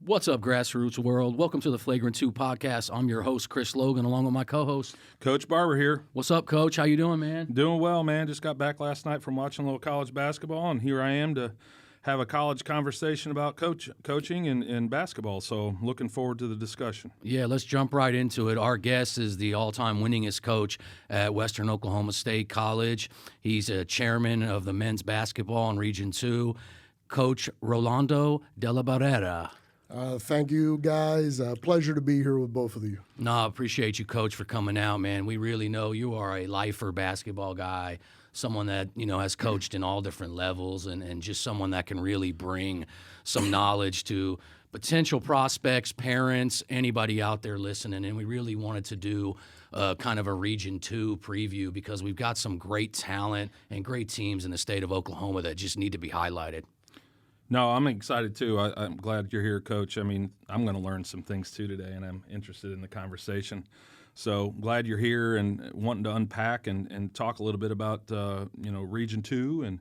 What's up, grassroots world? Welcome to the Flagrant 2 podcast. I'm your host, Chris Logan, along with my co-host, Coach Barber here. What's up, Coach? How you doing, man? Doing well, man. Just got back last night from watching a little college basketball, and here I am to have a college conversation about coaching and basketball. So looking forward to the discussion. Yeah, let's jump right into it. Our guest is the all-time winningest coach at Western Oklahoma State College. He's a chairman of the men's basketball in Region 2, Coach Rolando de la Barrera. Thank you, guys. Pleasure to be here with both of you. No, I appreciate you, Coach, for coming out, man. We really know you are a lifer basketball guy, someone that, has coached in all different levels and just someone that can really bring some knowledge to potential prospects, parents, anybody out there listening. And we really wanted to do kind of a Region 2 preview because we've got some great talent and great teams in the state of Oklahoma that just need to be highlighted. No, I'm excited too. I'm glad you're here, Coach. I mean, I'm going to learn some things too today, and I'm interested in the conversation. So glad you're here and wanting to unpack and talk a little bit about Region 2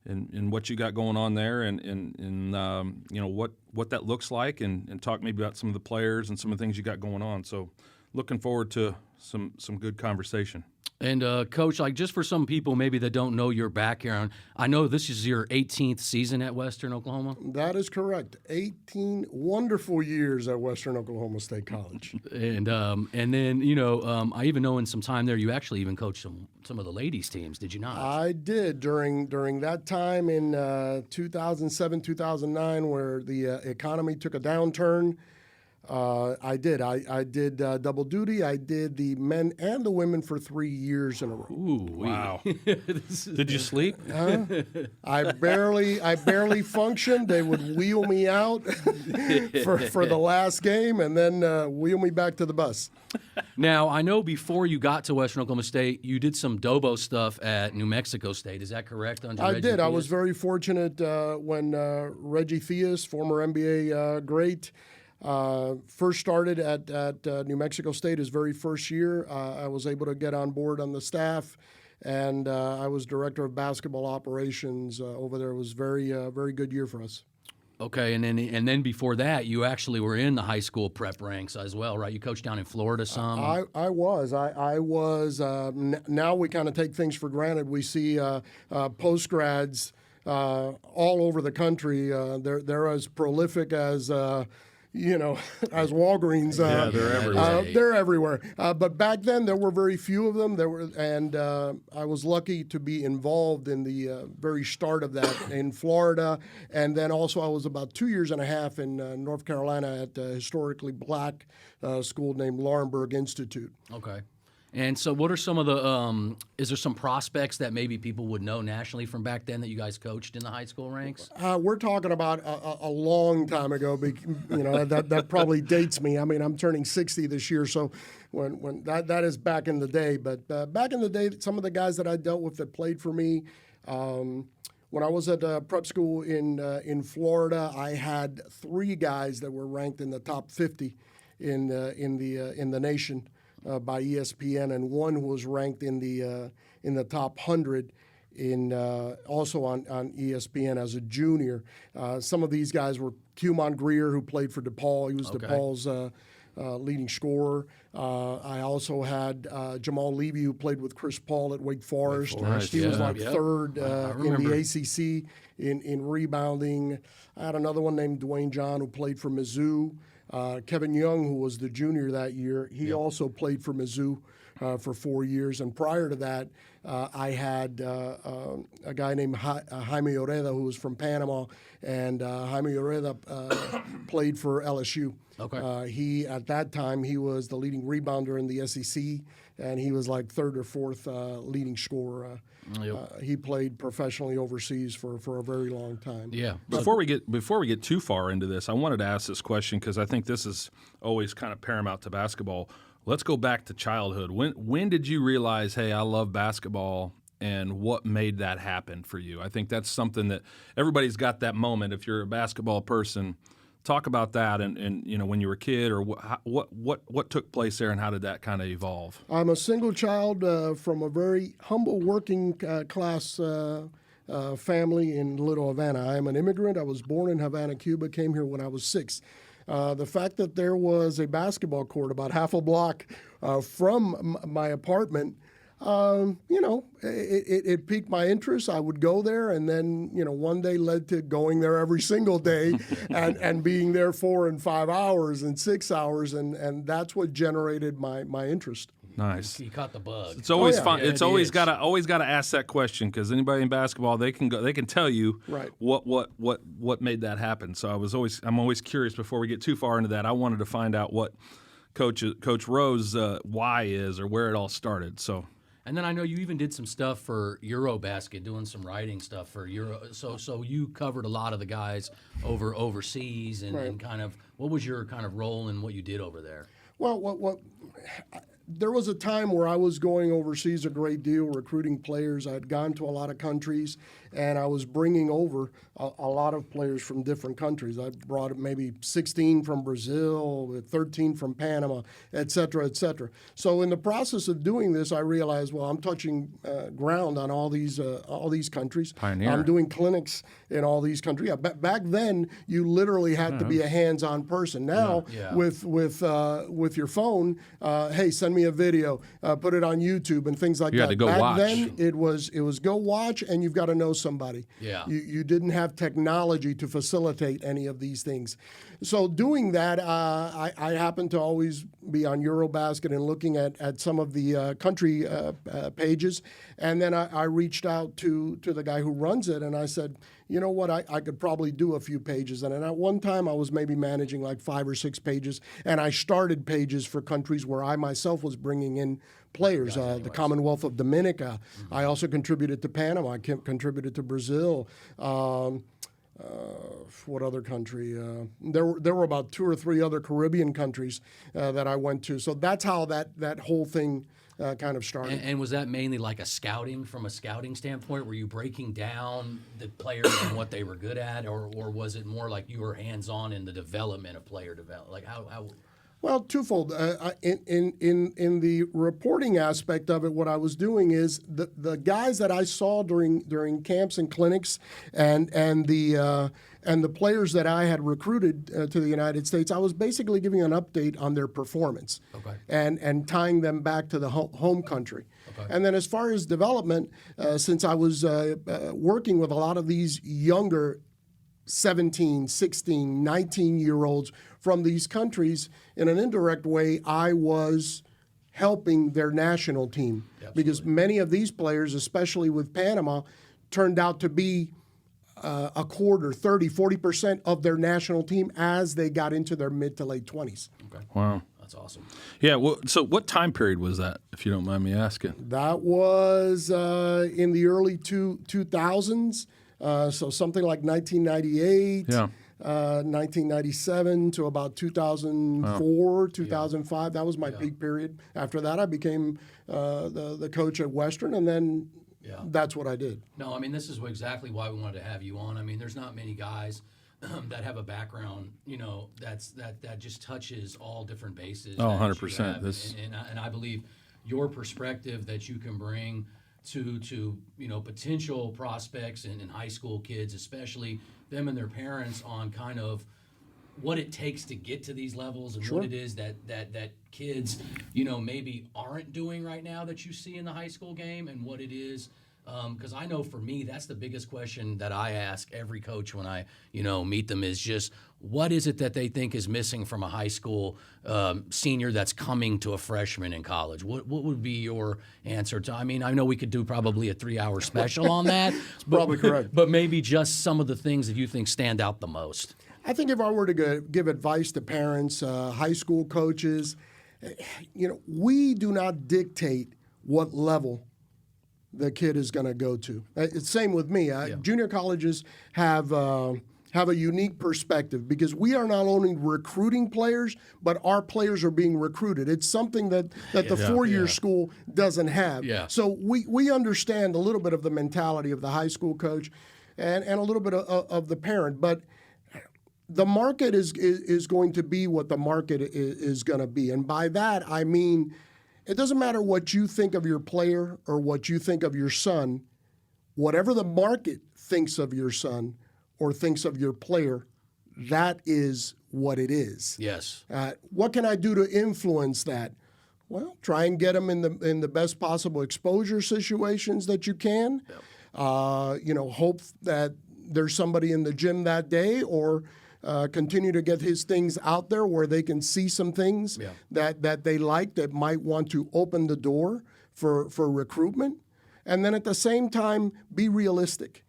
and what you got going on there and what that looks like and talk maybe about some of the players and some of the things you got going on. So looking forward to some good conversation. And, Coach, just for some people maybe that don't know your background, I know this is your 18th season at Western Oklahoma. That is correct. 18 wonderful years at Western Oklahoma State College. And then, I even know in some time there you actually even coached some of the ladies' teams, did you not? I did during that time in 2007, 2009 where the economy took a downturn. I did double duty. I did the men and the women for 3 years in a row. Ooh, wow! Did you sleep? I barely functioned. They would wheel me out for the last game and then wheel me back to the bus. Now, I know before you got to Western Oklahoma State, you did some Dobo stuff at New Mexico State. Is that correct? I did. I was very fortunate when Reggie Theus, former NBA great, first started at New Mexico State his very first year. I was able to get on board on the staff, and I was director of basketball operations over there. It was very good year for us. Okay, and then before that, you actually were in the high school prep ranks as well, right? You coached down in Florida some. I was. Now we kind of take things for granted. We see post grads all over the country. They're as prolific as. As Walgreens. Yeah, they're everywhere. They're everywhere. But back then, there were very few of them. I was lucky to be involved in the very start of that in Florida. And then also I was about 2 years and a half in North Carolina at a historically black school named Laurinburg Institute. Okay. And so what are some of the is there some prospects that maybe people would know nationally from back then that you guys coached in the high school ranks? We're talking about a long time ago. That probably dates me. I mean, I'm turning 60 this year, so when that is back in the day. But back in the day, some of the guys that I dealt with that played for me, when I was at prep school in Florida, I had 3 guys that were ranked in the top 50 in the nation. By ESPN, and one who was ranked in the top 100 also on ESPN as a junior. Some of these guys were Cumon Greer, who played for DePaul. He was DePaul's leading scorer. I also had Jamal Levy, who played with Chris Paul at Wake Forest. He was third in the ACC in rebounding. I had another one named Dwayne John, who played for Mizzou. Kevin Young, who was the junior that year, he also played for Mizzou for 4 years. And prior to that, I had a guy named Jaime Oreda, who was from Panama, and Jaime Oreda played for LSU. Okay. At that time, he was the leading rebounder in the SEC, and he was like third or fourth leading scorer. He played professionally overseas for a very long time. Yeah. Before we get too far into this, I wanted to ask this question because I think this is always kind of paramount to basketball. Let's go back to childhood. When did you realize, hey, I love basketball, and what made that happen for you? I think that's something that everybody's got that moment. If you're a basketball person, talk about that and when you were a kid, or what took place there, and how did that kind of evolve? I'm a single child from a very humble working class family in Little Havana. I am an immigrant. I was born in Havana, Cuba, came here when I was 6. The fact that there was a basketball court about half a block from my apartment, it piqued my interest. I would go there, and then, one day led to going there every single day and being there 4 and 5 hours and 6 hours, and that's what generated my interest. Nice. You caught the bug. It's always fun. Yeah, It's always gotta ask that question, because anybody in basketball, they can tell you Right. what made that happen. So I'm always curious. Before we get too far into that, I wanted to find out what Coach Rowe's why is, or where it all started. So. And then I know you even did some stuff for Eurobasket, doing some writing stuff for Euro. So you covered a lot of the guys overseas, and kind of, what was your kind of role in what you did over there? Well, there was a time where I was going overseas a great deal, recruiting players. I had gone to a lot of countries, and I was bringing over a lot of players from different countries. I brought maybe 16 from Brazil, 13 from Panama, et cetera, et cetera. So in the process of doing this, I realized, well, I'm touching ground on all these countries. Pioneer. I'm doing clinics in all these countries. Yeah, back then, you literally had to be a hands-on person. Now, with your phone, hey, send me a video, put it on YouTube and things like that. You had to go back watch. then, it was go watch, and you've got to know somebody. Yeah. You didn't have technology to facilitate any of these things. So doing that, I happened to always be on Eurobasket and looking at some of the country pages. And then I reached out to the guy who runs it, and I said, you know what, I could probably do a few pages. And at one time, I was maybe managing like 5 or 6 pages, and I started pages for countries where I myself was bringing in players, the Commonwealth of Dominica. I also contributed to Panama. I contributed to Brazil. What other country? There were about 2 or 3 other Caribbean countries that I went to. So that's how that whole thing kind of started. And was that mainly like from a scouting standpoint? Were you breaking down the players and what they were good at, or was it more like you were hands-on in the development of player development? Like how? Well, twofold. In the reporting aspect of it, what I was doing is the guys that I saw during camps and clinics, and the players that I had recruited to the United States, I was basically giving an update on their performance, and tying them back to the home country. Okay. And then as far as development, since I was working with a lot of these younger 17, 16, 19-year-olds from these countries, in an indirect way, I was helping their national team. Absolutely. Because many of these players, especially with Panama, turned out to be a quarter, 30, 40% of their national team as they got into their mid to late 20s. Okay. Wow. That's awesome. Yeah. Well, so what time period was that, if you don't mind me asking? That was in the early 2000s. So something like 1998, 1997 to about 2004, 2005. That was my peak period. After that, I became the coach at Western, and then that's what I did. No, I mean, this is exactly why we wanted to have you on. I mean, there's not many guys that have a background, that just touches all different bases. Oh, 100%. And I believe your perspective that you can bring to potential prospects and high school kids, especially them and their parents, on kind of what it takes to get to these levels, and what it is that kids maybe aren't doing right now that you see in the high school game, and what it is. Because I know for me, that's the biggest question that I ask every coach when I meet them, is just what is it that they think is missing from a high school senior that's coming to a freshman in college? What would be your answer to? I mean, I know we could do probably a 3-hour special on that. Probably correct. But maybe just some of the things that you think stand out the most. I think if I were to give advice to parents, high school coaches, we do not dictate what level the kid is going to go to. It's same with me. Junior colleges have a unique perspective, because we are not only recruiting players, but our players are being recruited. It's something that the four-year school doesn't have. Yeah. So we understand a little bit of the mentality of the high school coach and a little bit of the parent, but the market is going to be what the market is going to be. And by that, I mean, it doesn't matter what you think of your player or what you think of your son. Whatever the market thinks of your son or thinks of your player, that is what it is. Yes. What can I do to influence that? Well, try and get them in the best possible exposure situations that you can. Yep. Hope that there's somebody in the gym that day, or continue to get his things out there where they can see some things that they like, that might want to open the door for recruitment. And then at the same time, be realistic.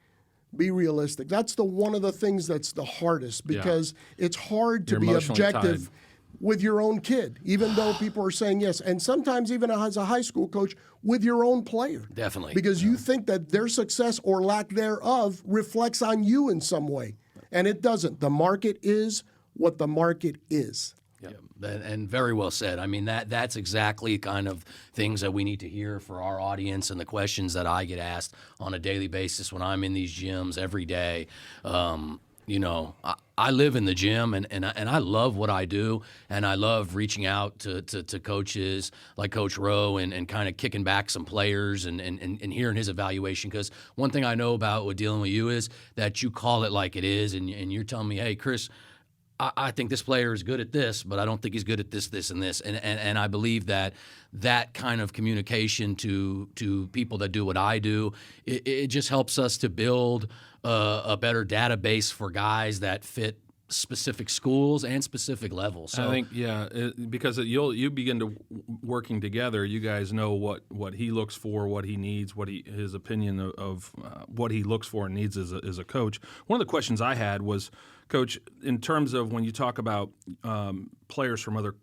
Be realistic. That's one of the things that's the hardest, because it's hard to You're be emotionally objective tied with your own kid, even though people are saying yes. And sometimes even as a high school coach, with your own player. Definitely. Because you think that their success or lack thereof reflects on you in some way. And it doesn't. The market is what the market is. Yeah, and very well said. I mean, that's exactly kind of things that we need to hear for our audience, and the questions that I get asked on a daily basis when I'm in these gyms every day. I live in the gym, and I love what I do, and I love reaching out to coaches like Coach Rowe and kind of kicking back some players and hearing his evaluation. Because one thing I know about with dealing with you is that you call it like it is, and you're telling me, hey, Chris, I think this player is good at this, but I don't think he's good at this, this, and this. And I believe that kind of communication to people that do what I do, it just helps us to build a better database for guys that fit specific schools and specific levels. So I think, because you begin to working together, you guys know what he looks for, what he needs, his opinion of what he looks for and needs as a coach. One of the questions I had was, Coach, in terms of when you talk about players from other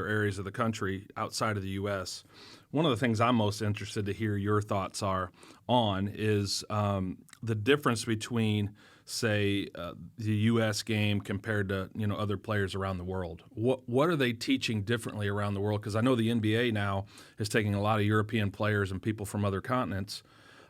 areas of the country outside of the U.S., one of the things I'm most interested to hear your thoughts on is the difference between, say, the U.S. game compared to other players around the world. What are they teaching differently around the world? Because I know the NBA now is taking a lot of European players and people from other continents,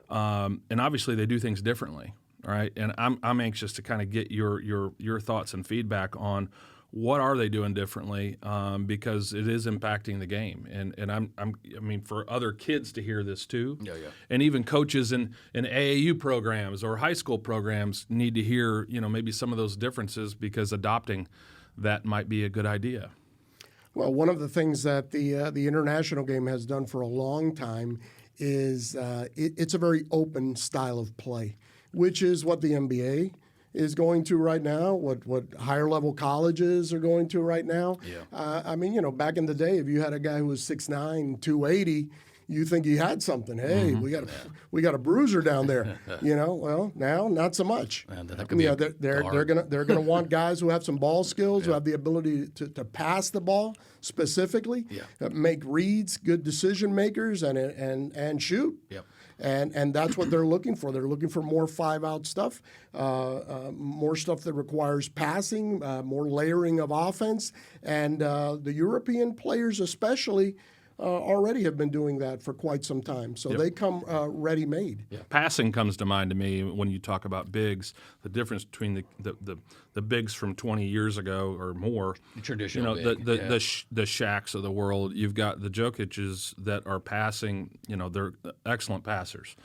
and obviously they do things differently. All right, and I'm anxious to kind of get your thoughts and feedback on what are they doing differently, because it is impacting the game, and I mean for other kids to hear this too, and even coaches in AAU programs or high school programs need to hear maybe some of those differences, because adopting that might be a good idea. Well, one of the things that the international game has done for a long time is it's a very open style of play, which is what the NBA is going to right now, what higher level colleges are going to right now. I mean, back in the day, if you had a guy who was 6'9", 280, you think he had something. Hey, we got a bruiser down there. Well, now not so much. They're gonna want guys who have some ball skills, who have the ability to pass the ball specifically, make reads, good decision makers, and shoot. And that's what they're looking for. They're looking for more 5-out stuff, more stuff that requires passing, more layering of offense. And the European players especially already have been doing that for quite some time. So they come ready-made. Passing comes to mind to me when you talk about bigs. The difference between the bigs from 20 years ago or more, the traditional big, the Shaqs of the world. You've got the Jokic's that are passing. They're excellent passers,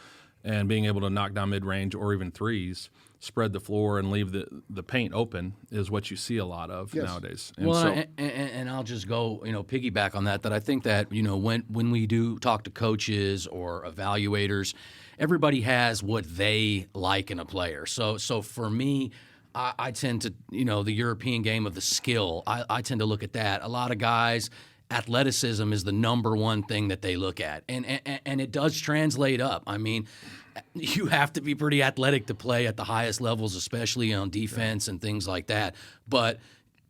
and being able to knock down mid-range or even threes, spread the floor and leave the paint open is what you see a lot of nowadays. And and I'll just go, piggyback on that. That I think that when we do talk to coaches or evaluators, everybody has what they like in a player. So for me, I tend to the European game of the skill. I tend to look at that. A lot of guys, athleticism is the number one thing that they look at, and it does translate up. I mean, you have to be pretty athletic to play at the highest levels, especially on defense and things like that. But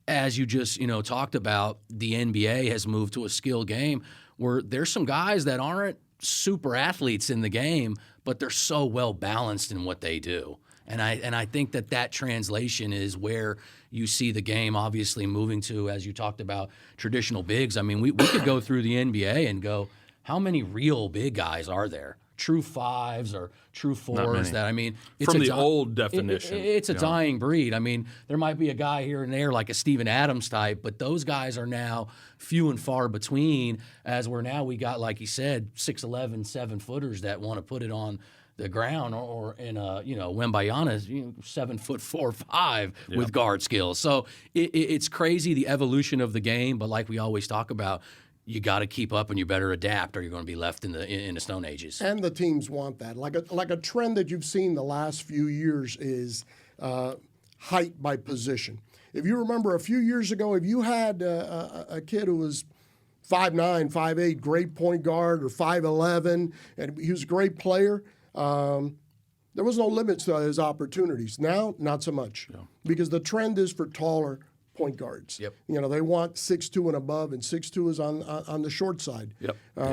as you just talked about, the NBA has moved to a skill game where there's some guys that aren't super athletes in the game, but they're so well balanced in what they do. And I think that translation is where you see the game obviously moving to, as you talked about, traditional bigs. I mean, we could go through the NBA and go, how many real big guys are there? True fives or true fours that, I mean, it's from the old definition. It's a dying breed. I mean, there might be a guy here and there like a Steven Adams type, but those guys are now few and far between, as we got, like you said, 6'11", 7-footers that want to put it on the ground, or in Wembayana's 7'4", 5" with guard skills. So it's crazy, the evolution of the game. But like we always talk about, you got to keep up and you better adapt, or you're going to be left in the Stone Ages. And the teams want that. Like a trend that you've seen the last few years is height by position. If you remember a few years ago, if you had a kid who was 5'9", 5'8", great point guard, or 5'11", and he was a great player, there was no limits to his opportunities. Now, not so much, because the trend is for taller point guards. Yep. They want 6'2" and above, and 6'2" is on the short side.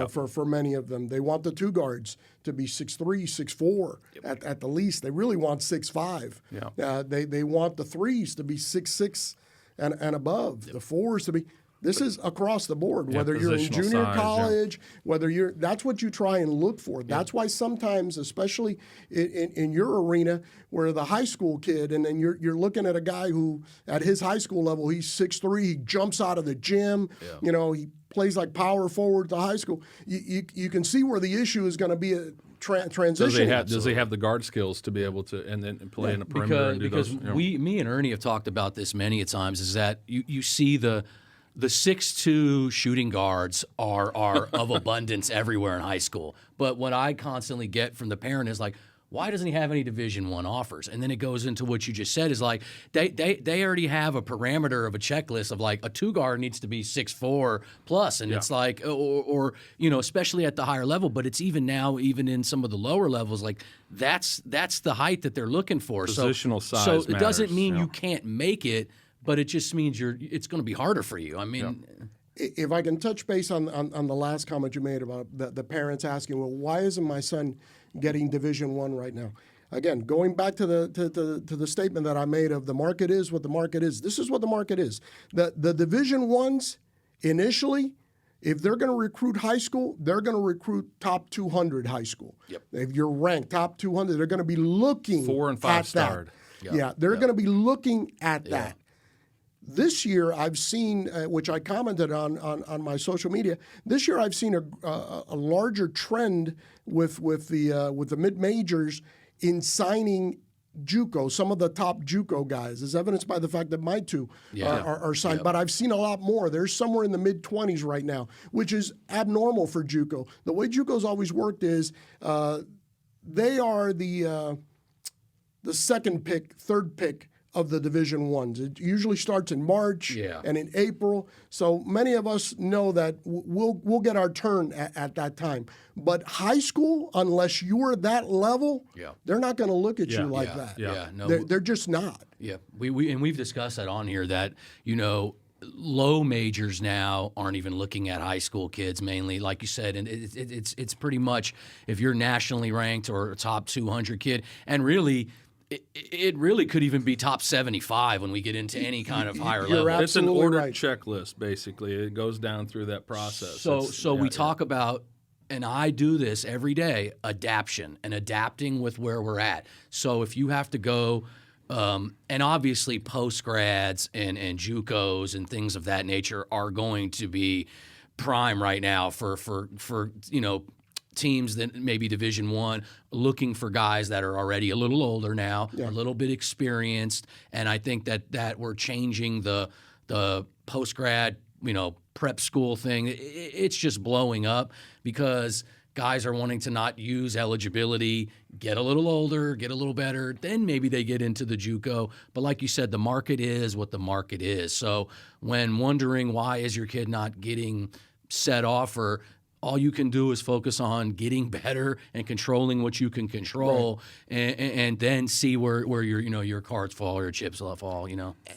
For many of them. They want the two guards to be 6'3", 6'4", at the least. They really want 6'5". They want the threes to be 6'6" and above. The fours to be. This is across the board, whether you're in junior college, whether that's what you try and look for. That's why sometimes, especially in your arena, where the high school kid, and then you're looking at a guy who, at his high school level, he's 6'3", he jumps out of the gym, he plays like power forward to high school. You can see where the issue is going to be a transition. Does he have the guard skills to be able to and then play in a perimeter and do because those? Me and Ernie have talked about this many a times, is that you see the 6'2" shooting guards are of abundance everywhere in high school. But what I constantly get from the parent is like, why doesn't he have any Division I offers? And then it goes into what you just said, is like they already have a parameter of a checklist of like a two guard needs to be 6'4" plus, and it's like or especially at the higher level. But it's even in some of the lower levels, like that's the height that they're looking for. Positional size. So it doesn't matters, mean you can't make it, but it just means it's going to be harder for you. I mean, if I can touch base on the last comment you made about the parents asking, well, why isn't my son getting Division I right now? Again, going back to the statement that I made of the market is what the market is. This is what the market is. The Division I's initially, if they're going to recruit high school, they're going to recruit top 200 high school. If you're ranked top 200, they're going to be looking 4 and 5 at starred. They're going to be looking at that. This year, I've seen, which I commented on my social media. This year, I've seen a larger trend with the mid majors in signing JUCO, some of the top JUCO guys, as evidenced by the fact that my two are signed. But I've seen a lot more. There's somewhere in the mid-20s right now, which is abnormal for JUCO. The way JUCO's always worked is they are the second pick, third pick of the Division I's. It usually starts in March and in April. So many of us know that we'll get our turn at that time. But high school, unless you're that level, they're not going to look at you like that. No, they're just not. Yeah, we've discussed that on here, that low majors now aren't even looking at high school kids mainly, like you said, and it's pretty much if you're nationally ranked or a top 200 kid, and really. It really could even be top 75 when we get into any kind of higher level. It's an ordered checklist, basically. It goes down through that process. So we talk about, and I do this every day, adaptation and adapting with where we're at. So if you have to go, and obviously post-grads and JUCOs and things of that nature are going to be prime right now for teams that maybe Division I, looking for guys that are already a little older now, a little bit experienced, and I think that we're changing the post-grad, prep school thing. It's just blowing up because guys are wanting to not use eligibility, get a little older, get a little better, then maybe they get into the JUCO. But like you said, the market is what the market is. So when wondering why is your kid not getting set offer, all you can do is focus on getting better and controlling what you can control, and then see where your cards fall or your chips will fall.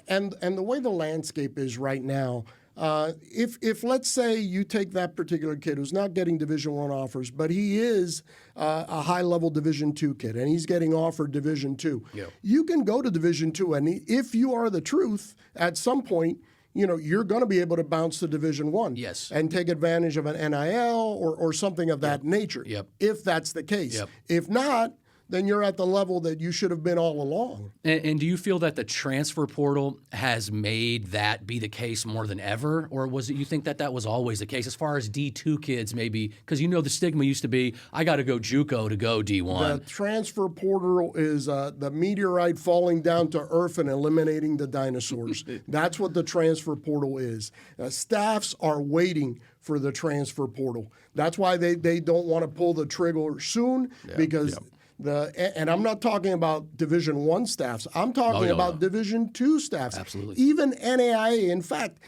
And the way the landscape is right now, if let's say you take that particular kid who's not getting Division I offers, but he is a high-level Division II kid, and he's getting offered Division II, you can go to Division II, and if you are the truth, at some point, you're going to be able to bounce to Division I and take advantage of an NIL or something of that nature, if that's the case. If not, then you're at the level that you should have been all along. And do you feel that the transfer portal has made that be the case more than ever? Or was it you think that was always the case as far as D2 kids maybe? Because the stigma used to be, I got to go JUCO to go D1. The transfer portal is the meteorite falling down to earth and eliminating the dinosaurs. That's what the transfer portal is. Staffs are waiting for the transfer portal. That's why they don't want to pull the trigger soon because and I'm not talking about Division I staffs. I'm talking about Division II staffs. Absolutely. Even NAIA. In fact,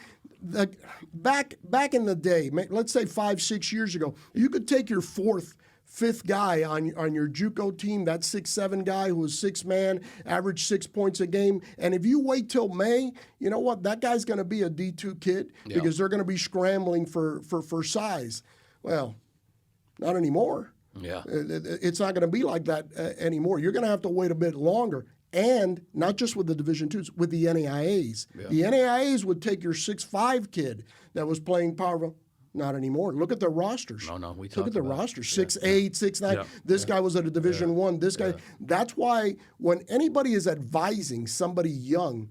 back in the day, let's say 5-6 years ago, you could take your fifth guy on your JUCO team, that 6'7" guy who was 6-man, averaged 6 points a game, and if you wait till May, you know what? That guy's going to be a D2 kid because they're going to be scrambling for size. Well, not anymore. Yeah. It's not going to be like that anymore. You're going to have to wait a bit longer. And not just with the Division IIs, with the NAIAs. Yeah. The NAIAs would take your 6'5" kid that was playing power. Not anymore. Look at their rosters. No, we look at their rosters. 6'8", 6'9". Yeah. This guy was at a Division I. This guy. That's why when anybody is advising somebody young,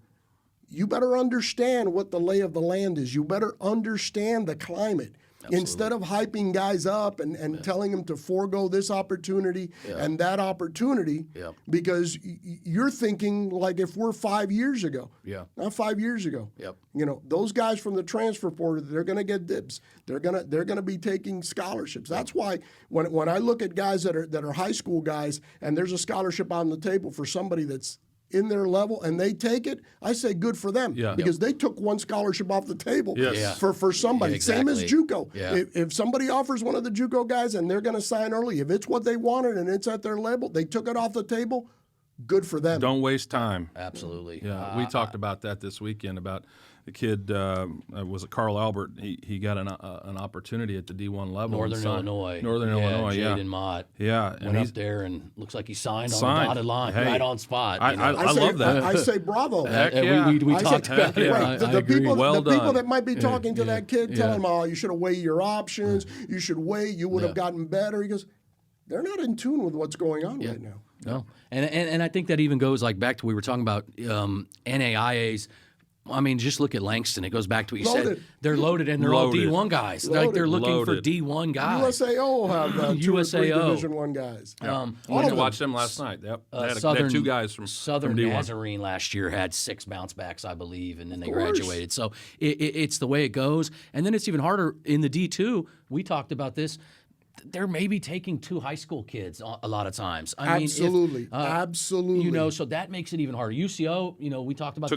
you better understand what the lay of the land is. You better understand the climate. Absolutely. Instead of hyping guys up and telling them to forego this opportunity and that opportunity, because you're thinking like if we're 5 years ago. Yeah. Not 5 years ago. Yep. Those guys from the transfer portal, they're going to get dibs. They're gonna be taking scholarships. That's why when I look at guys that are high school guys and there's a scholarship on the table for somebody that's in their level and they take it, I say good for them because they took one scholarship off the table for somebody. Exactly. Same as JUCO. Yeah. If somebody offers one of the JUCO guys and they're going to sign early, if it's what they wanted and it's at their level, they took it off the table, good for them. Don't waste time. Absolutely. Yeah, we talked about that this weekend about the kid, was it Carl Albert? He got an opportunity at the D1 level. Northern Illinois, yeah. Jaden Mott. Yeah. Went up there and looks like he signed on the dotted line, right on spot. I love that. I say bravo. Heck yeah. We talked about it. Right. I agree. People done. that might be talking to that kid, tell him, oh, you should have weighed your options. You should wait. You would have gotten better. He goes, they're not in tune with what's going on right now. No. And I think that even goes like back to we were talking about NAIAs. I mean, just look at Langston. It goes back to what you said. They're loaded, and they're all D1 guys. They're looking for D1 guys. USAO have two or three USAO. Division I guys. I watched them last night. Yep. They had two guys from Southern D1. Nazarene last year had 6 bounce backs, I believe, and then they graduated. So it's the way it goes. And then it's even harder in the D2. We talked about this. They're maybe taking 2 high school kids a lot of times. Absolutely. So that makes it even harder. UCO, we talked about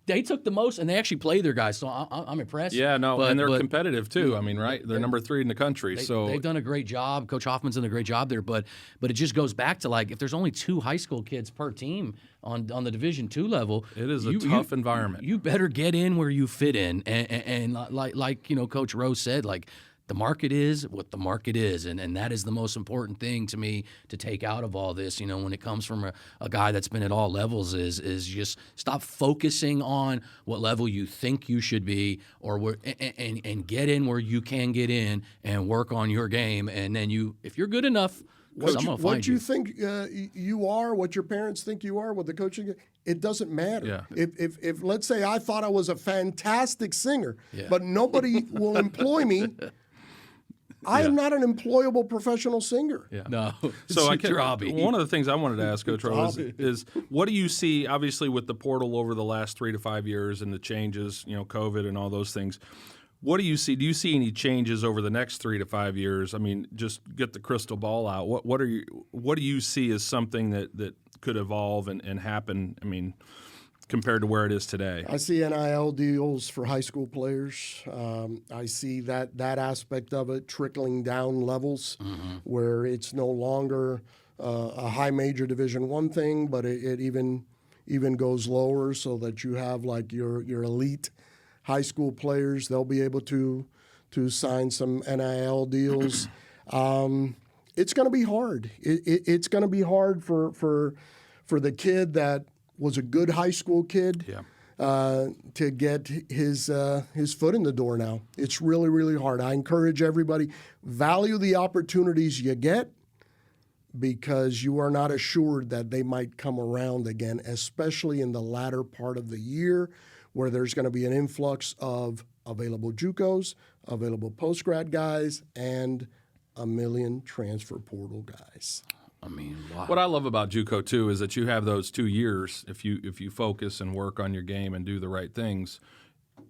they took the most, and they actually play their guys. So I'm impressed. Yeah, and they're competitive too. I mean, right? They're number 3 in the country. So they've done a great job. Coach Hoffman's done a great job there. But it just goes back to like if there's only 2 high school kids per team on the Division II level, it is a tough environment. You better get in where you fit in, and like Coach Rose said, like. The market is what the market is, and that is the most important thing to me to take out of all this. When it comes from a guy that's been at all levels, is just stop focusing on what level you think you should be, or and get in where you can get in and work on your game, and then if you're good enough. What you think you are, what your parents think you are, what the coaching, it doesn't matter. Yeah. If let's say I thought I was a fantastic singer, but nobody will employ me. I am not an employable professional singer. Yeah. No. So one of the things I wanted to ask Coach Rose is what do you see, obviously, with the portal over the last 3 to 5 years and the changes, COVID and all those things. What do you see? Do you see any changes over the next 3 to 5 years? I mean, just get the crystal ball out. What do you see as something that could evolve and happen? I mean, compared to where it is today? I see NIL deals for high school players. I see that aspect of it trickling down levels where it's no longer a high major Division I thing, but it even goes lower so that you have like your elite high school players. They'll be able to sign some NIL deals. It's going to be hard. It's going to be hard for the kid that was a good high school kid to get his foot in the door now. It's really, really hard. I encourage everybody, value the opportunities you get because you are not assured that they might come around again, especially in the latter part of the year where there's going to be an influx of available JUCOs, available post-grad guys, and a million transfer portal guys. I mean, wow. What I love about JUCO too is that you have those 2 years. If you focus and work on your game and do the right things,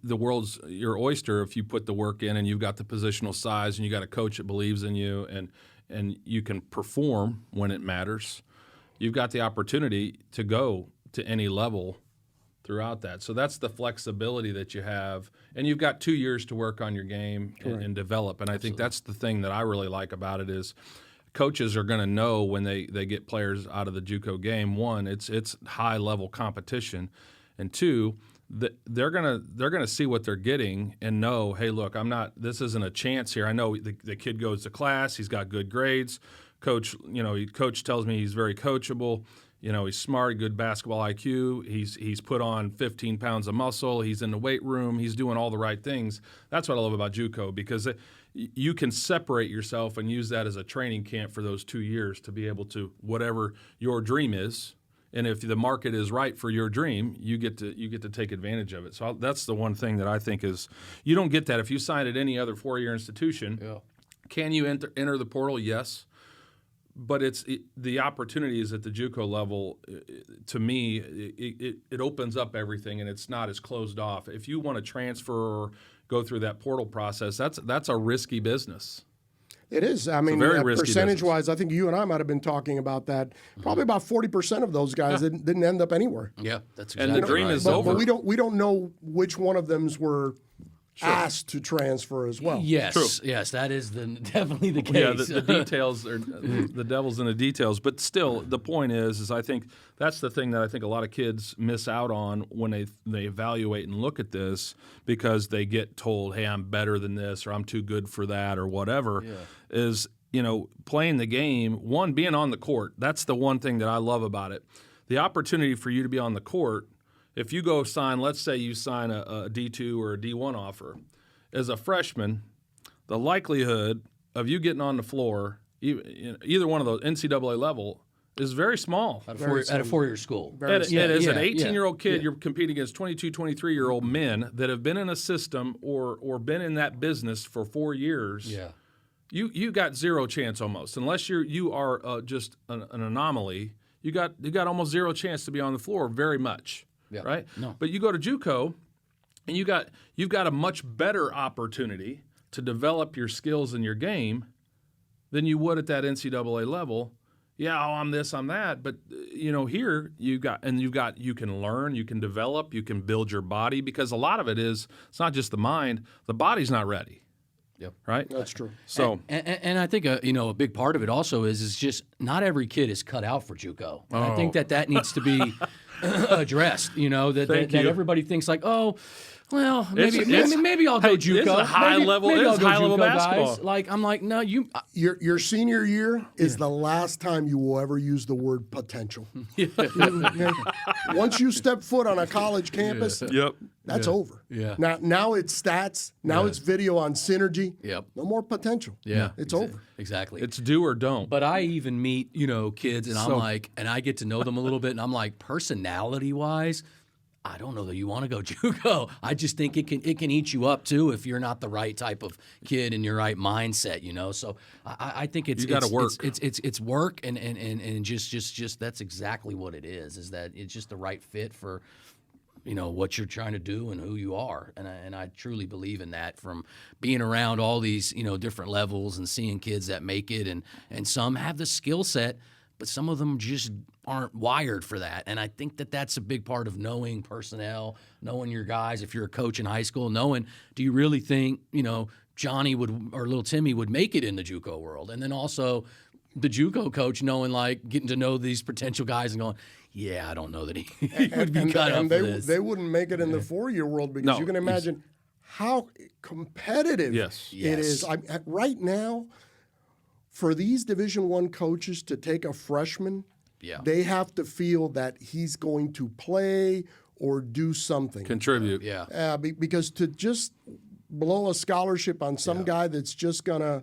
the world's your oyster. If you put the work in and you've got the positional size and you got a coach that believes in you and you can perform when it matters, you've got the opportunity to go to any level throughout that. So that's the flexibility that you have, and you've got 2 years to work on your game and develop. And I think that's the thing that I really like about it is coaches are going to know when they get players out of the JUCO game. One, it's high level competition, and two, they're gonna see what they're getting and know, hey, look, this isn't a chance here. I know the kid goes to class, he's got good grades. Coach tells me he's very coachable. He's smart, good basketball IQ. He's put on 15 pounds of muscle. He's in the weight room. He's doing all the right things. That's what I love about JUCO, because you can separate yourself and use that as a training camp for those 2 years to be able to whatever your dream is. And if the market is right for your dream, you get to take advantage of it. So that's the one thing that I think is you don't get that if you sign at any other 4-year institution. Yeah. Can you enter the portal? Yes. But the opportunities at the JUCO level, to me, it opens up everything, and it's not as closed off. If you want to transfer or go through that portal process, that's a risky business. It is. I mean, very risky percentage-wise, I think you and I might have been talking about that. Probably about 40% of those guys didn't end up anywhere. Yeah, that's And exactly the dream right. is But over. we don't know which one of them were asked to transfer as well. Yes, True. yes, that is definitely the case. Yeah, the details are the devil's in the details. But still, the point is I think that's the thing that I think a lot of kids miss out on when they evaluate and look at this, because they get told, hey, I'm better than this, or I'm too good for that, or whatever. Yeah. Is playing the game, one, being on the court. That's the one thing that I love about it. The opportunity for you to be on the court. If you go sign, let's say you sign a D2 or a D1 offer, as a freshman, the likelihood of you getting on the floor, either one of those NCAA level, is very small. At a four-year school. As an 18-year-old kid, yeah. You're competing against 22, 23-year-old men that have been in a system or been in that business for 4 years. Yeah. You got zero chance almost, unless you are just an anomaly. You got almost zero chance to be on the floor, very much. Yeah. Right? No. But you go to JUCO, and you've got a much better opportunity to develop your skills in your game than you would at that NCAA level. Yeah, I'm this, I'm that. But here you can learn, you can develop, you can build your body, because a lot of it's not just the mind, the body's not ready. Yep. Right? That's true. So and I think a big part of it also is just not every kid is cut out for JUCO. And I think that needs to be addressed. That everybody thinks like, oh, well, maybe I'll go JUCO. It's a high level. Maybe I'll It's go high level JUCO, basketball. guys. Like I'm like, no, you. Your senior year is the last time you will ever use the word potential. Okay? Once you step foot on a college campus, that's over. Yeah. Now it's stats. Now it's video on synergy. Yep. No more potential. Yeah. It's over. Exactly. It's do or don't. But I even meet, kids, and I'm like, and I get to know them a little bit, and I'm like, personality-wise, I don't know that you want to go JUCO. I just think it can eat you up too if you're not the right type of kid and your right mindset, So I think it's you got to work. It's work and just that's exactly what it is. Is that it's just the right fit for what you're trying to do and who you are, and I truly believe in that from being around all these different levels and seeing kids that make it, and some have the skill set, but some of them just aren't wired for that. And I think that's a big part of knowing personnel, knowing your guys. If you're a coach in high school, knowing, do you really think, Johnny would or little Timmy would make it in the JUCO world? And then also the JUCO coach knowing, like, getting to know these potential guys and going, yeah, I don't know that he would be cut up for this. They wouldn't make it in the 4-year world, because you can imagine how competitive it is. Right now, for these Division I coaches to take a freshman, they have to feel that he's going to play or do something. Contribute. Because to just blow a scholarship on some guy that's just going to,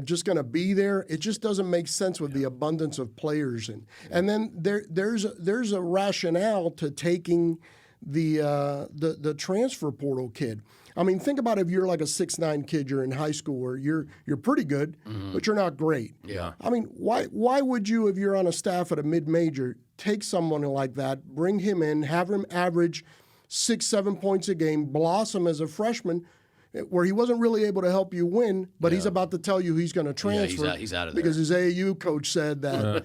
just going to be there. It just doesn't make sense with the abundance of players. And then there's a rationale to taking the transfer portal kid. I mean, think about if you're like a 6'9" kid, you're in high school, or you're pretty good, but you're not great. Yeah. I mean, why would you, if you're on a staff at a mid-major, take someone like that, bring him in, have him average 6-7 points a game, blossom as a freshman, where he wasn't really able to help you win, but he's about to tell you he's going to transfer. Yeah, he's out of there. Because his AAU coach said that,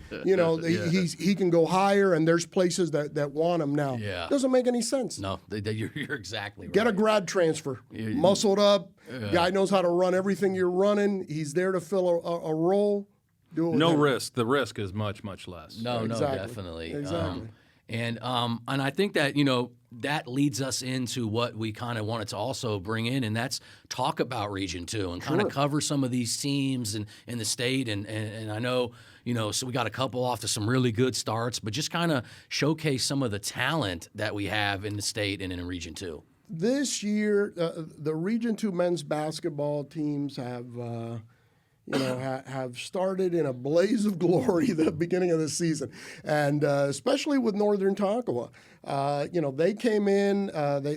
he can go higher, and there's places that want him now. Yeah. Doesn't make any sense. No, you're exactly right. Get a grad transfer, muscled up, guy knows how to run everything you're running. He's there to fill a role. Do it with No him. risk. The risk is much, much less. No, Exactly. definitely. Exactly. And I think that, that leads us into what we kind of wanted to also bring in, and that's talk about Region 2 and kind of cover some of these teams in the state. And I know, so we got a couple off to some really good starts, but just kind of showcase some of the talent that we have in the state and in Region 2. This year, the Region 2 men's basketball teams have started in a blaze of glory the beginning of the season, and especially with Northern Tonkawa. They came in,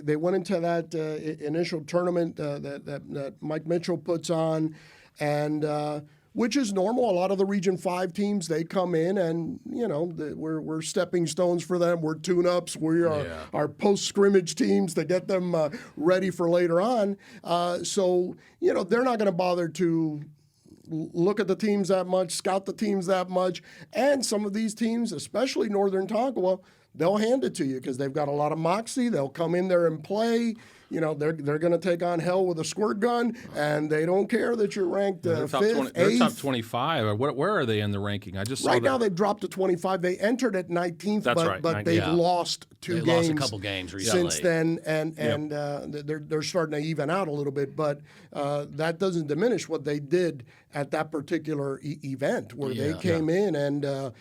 they went into that initial tournament that Mike Mitchell puts on, and which is normal. A lot of the Region 5 teams, they come in and, we're stepping stones for them. We're tune-ups. We are our post-scrimmage teams to get them ready for later on. So they're not going to bother to look at the teams that much, scout the teams that much. And some of these teams, especially Northern Tonkawa, they'll hand it to you because they've got a lot of moxie. They'll come in there and play. They're going to take on hell with a squirt gun, and they don't care that you're ranked They're top 5th, 20, they're 8th. top 25. Where are they in the ranking? I just saw Right that. now they've dropped to 25. They entered at 19th, That's but, right, but 19th. they've Yeah. lost two They games. lost a couple games recently. Since then, and they're starting to even out a little bit. But that doesn't diminish what they did at that particular event, where they came in and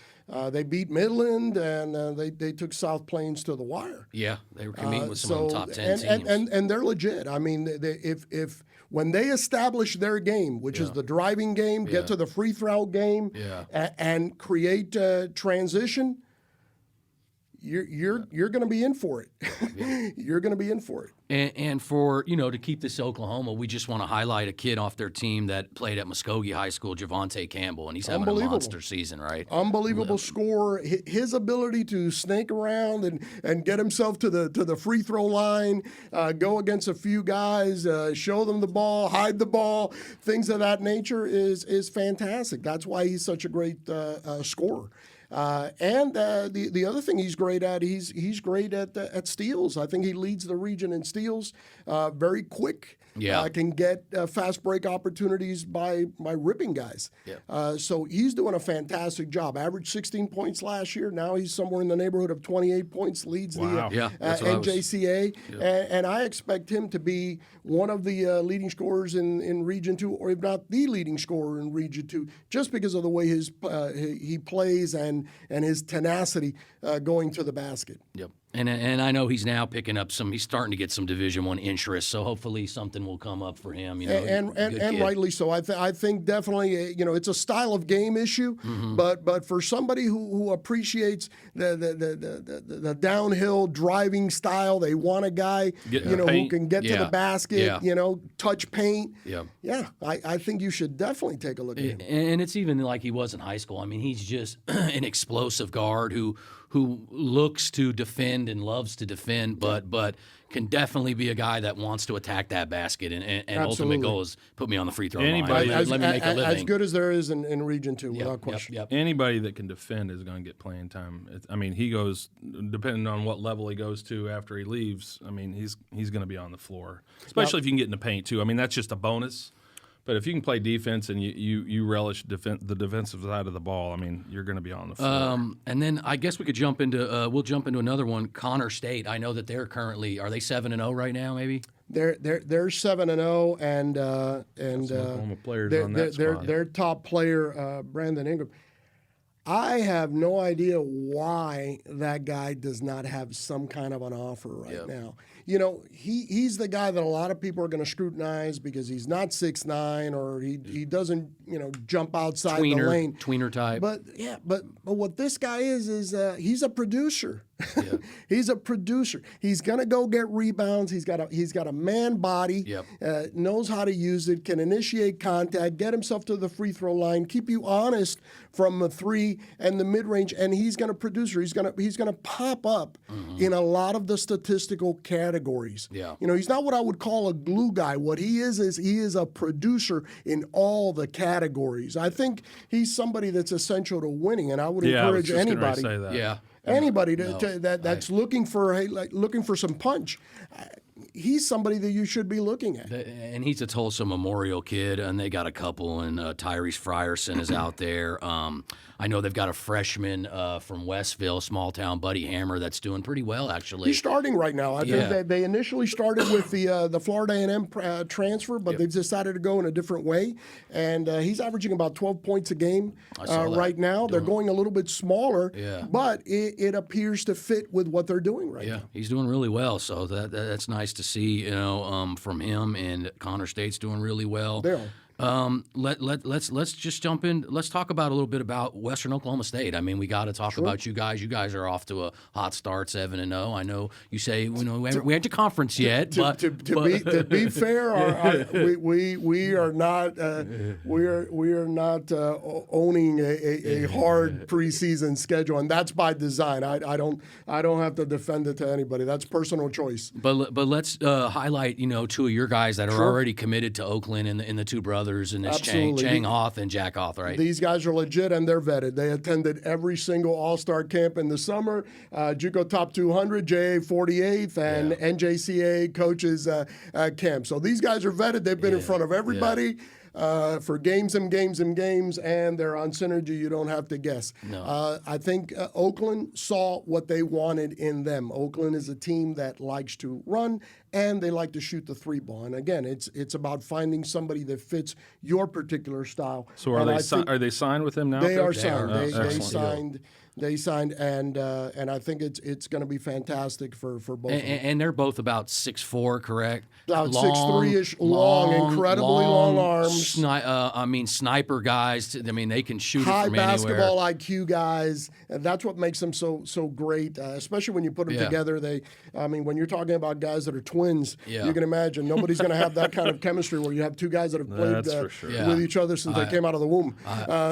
they beat Midland, and they took South Plains to the wire. Yeah, they were competing with some of the top 10 teams. And they're legit. I mean, if when they establish their game, which is the driving game, get to the free throw game, and create transition, you're going to be in for it. You're going to be in for it. And for, to keep this Oklahoma, we just want to highlight a kid off their team that played at Muskogee High School, Javante Campbell, and he's having a monster season, right? Unbelievable scorer. His ability to snake around and get himself to the free throw line, go against a few guys, show them the ball, hide the ball, things of that nature is fantastic. That's why he's such a great scorer. And the other thing he's great at, he's great at steals. I think he leads the region in steals. Very quick. Can get fast break opportunities by ripping guys. So he's doing a fantastic job. Averaged 16 points last year. Now he's somewhere in the neighborhood of 28 points. Leads the NJCA. And I expect him to be one of the leading scorers in Region 2, or if not the leading scorer in Region 2, just because of the way he plays and his tenacity going to the basket. Yep. And I know he's now picking up he's starting to get some Division I interest, so hopefully something will come up for him. And rightly so. I think definitely, it's a style of game issue, but for somebody who appreciates the downhill driving style, they want a guy, who can get to the basket, touch paint. I think you should definitely take a look at him. And it's even like he was in high school. I mean, he's just an explosive guard who looks to defend and loves to defend, but can definitely be a guy that wants to attack that basket. And ultimate goal is put me on the free throw line. Let me make a living. As good as there is in Region 2, without question. Anybody that can defend is going to get playing time. He goes, depending on what level he goes to after he leaves, he's going to be on the floor, especially if you can get in the paint, too. That's just a bonus. But if you can play defense and you relish the defensive side of the ball, you're going to be on the floor. And then I guess we could jump into another one. Connor State. I know that they're currently, are they 7-0 right now? Maybe they're 7-0, and Oklahoma players on that squad. Their top player Brandon Ingram. I have no idea why that guy does not have some kind of an offer right now. he's the guy that a lot of people are going to scrutinize because he's not 6'9", or he doesn't, jump outside the lane. Tweener type. But what this guy is he's a producer. Yeah. He's a producer. He's gonna go get rebounds. He's got a man body. Yep. Knows how to use it. Can initiate contact. Get himself to the free throw line. Keep you honest from the three and the mid range. And he's gonna produce. He's gonna pop up in a lot of the statistical categories. Yeah. He's not what I would call a glue guy. What he is he is a producer in all the categories. I think he's somebody that's essential to winning. And I would encourage I was just anybody. Say that. Yeah. Anybody that's looking for some punch, he's somebody that you should be looking at. And he's a Tulsa Memorial kid, and they got a couple, and Tyrese Frierson is out there. I know they've got a freshman from Westville, small town, Buddy Hammer, that's doing pretty well, actually. He's starting right now. They initially started with the Florida A&M transfer, but they've decided to go in a different way. And he's averaging about 12 points a game right now. They're going a little bit smaller, but it appears to fit with what they're doing right now. He's doing really well, so that's nice to see, from him. And Connor State's doing really well. They are. Let's just jump in. Let's talk about a little bit about Western Oklahoma State. I mean, we got to talk about you guys. You guys are off to a hot start, 7-0. I know you say we haven't to conference yet, but to be fair, we are not owning a hard preseason schedule, and that's by design. I don't have to defend it to anybody. That's personal choice. But let's highlight two of your guys that are already committed to Oakland in the two brothers. And it's Chang Hoth and Jack Hoth, right? These guys are legit and they're vetted. They attended every single All-Star camp in the summer, JUCO Top 200, JA 48th, and NJCA coaches camp. So these guys are vetted. They've been in front of everybody. For games, and they're on synergy. You don't have to guess. No. I think Oakland saw what they wanted in them. Oakland is a team that likes to run and they like to shoot the three ball. And again, it's about finding somebody that fits your particular style. So are they signed with him now? They are signed. They signed, and I think it's going to be fantastic for both of them. And they're both about 6'4", correct? About 6'3"-ish, long, incredibly long arms. Sniper guys. I mean, they can shoot it high from anywhere. basketball IQ guys, and that's what makes them so great. Especially when you put them together. When you're talking about guys that are twins, you can imagine nobody's going to have that kind of chemistry where you have two guys that have played with each other since they came out of the womb.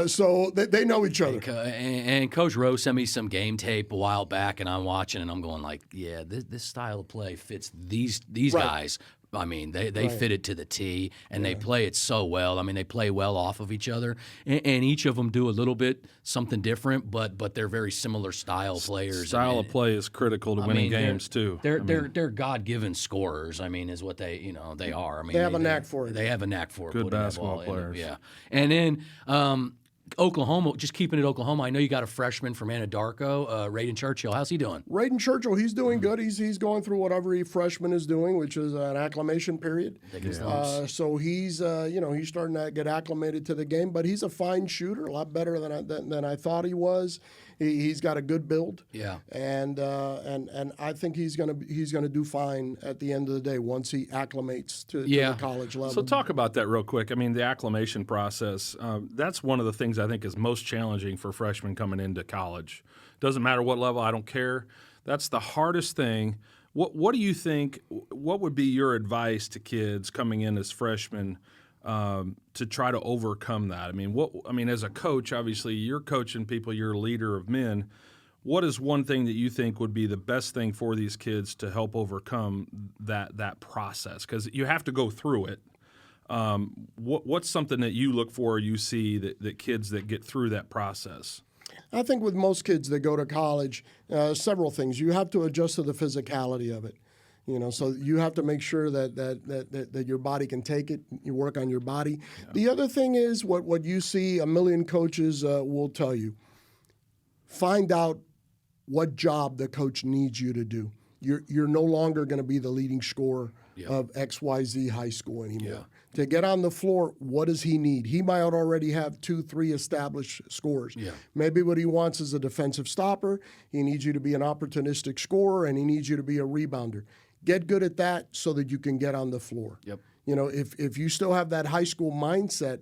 So they know each other. And Coach Rose sent me some game tape a while back, and I'm watching, and I'm going like, this style of play fits these guys. I mean, they fit it to the T, and they play it so well. I mean, they play well off of each other, and each of them do a little bit something different, but they're very similar style players. Style of play is critical to winning games too. They're God-given scorers. I mean, is what they are. I mean, they have a knack for it. They have a knack for it. Good basketball players. And then. Oklahoma, just keeping it Oklahoma. I know you got a freshman from Anadarko, Raiden Churchill. How's he doing? Raiden Churchill, he's doing good. He's going through what every freshman is doing, which is an acclimation period. So he's he's starting to get acclimated to the game. But he's a fine shooter, a lot better than I thought he was. He's got a good build. Yeah. And I think he's gonna do fine at the end of the day once he acclimates to the college level. So talk about that real quick. I mean, the acclimation process, that's one of the things I think is most challenging for freshmen coming into college. Doesn't matter what level, I don't care. That's the hardest thing. What do you think, what would be your advice to kids coming in as freshmen to try to overcome that? I mean, as a coach, obviously you're coaching people, you're a leader of men. What is one thing that you think would be the best thing for these kids to help overcome that process? Because you have to go through it. What's something that you look for or you see that kids that get through that process? I think with most kids that go to college, several things. You have to adjust to the physicality of it. So you have to make sure that your body can take it. You work on your body. Yeah. The other thing is what you see a million coaches will tell you. Find out what job the coach needs you to do. You're no longer going to be the leading scorer of XYZ high school anymore. Yeah. To get on the floor, what does he need? He might already have 2-3 established scorers. Yeah. Maybe what he wants is a defensive stopper. He needs you to be an opportunistic scorer, and he needs you to be a rebounder. Get good at that so that you can get on the floor. Yep. You know, if you still have that high school mindset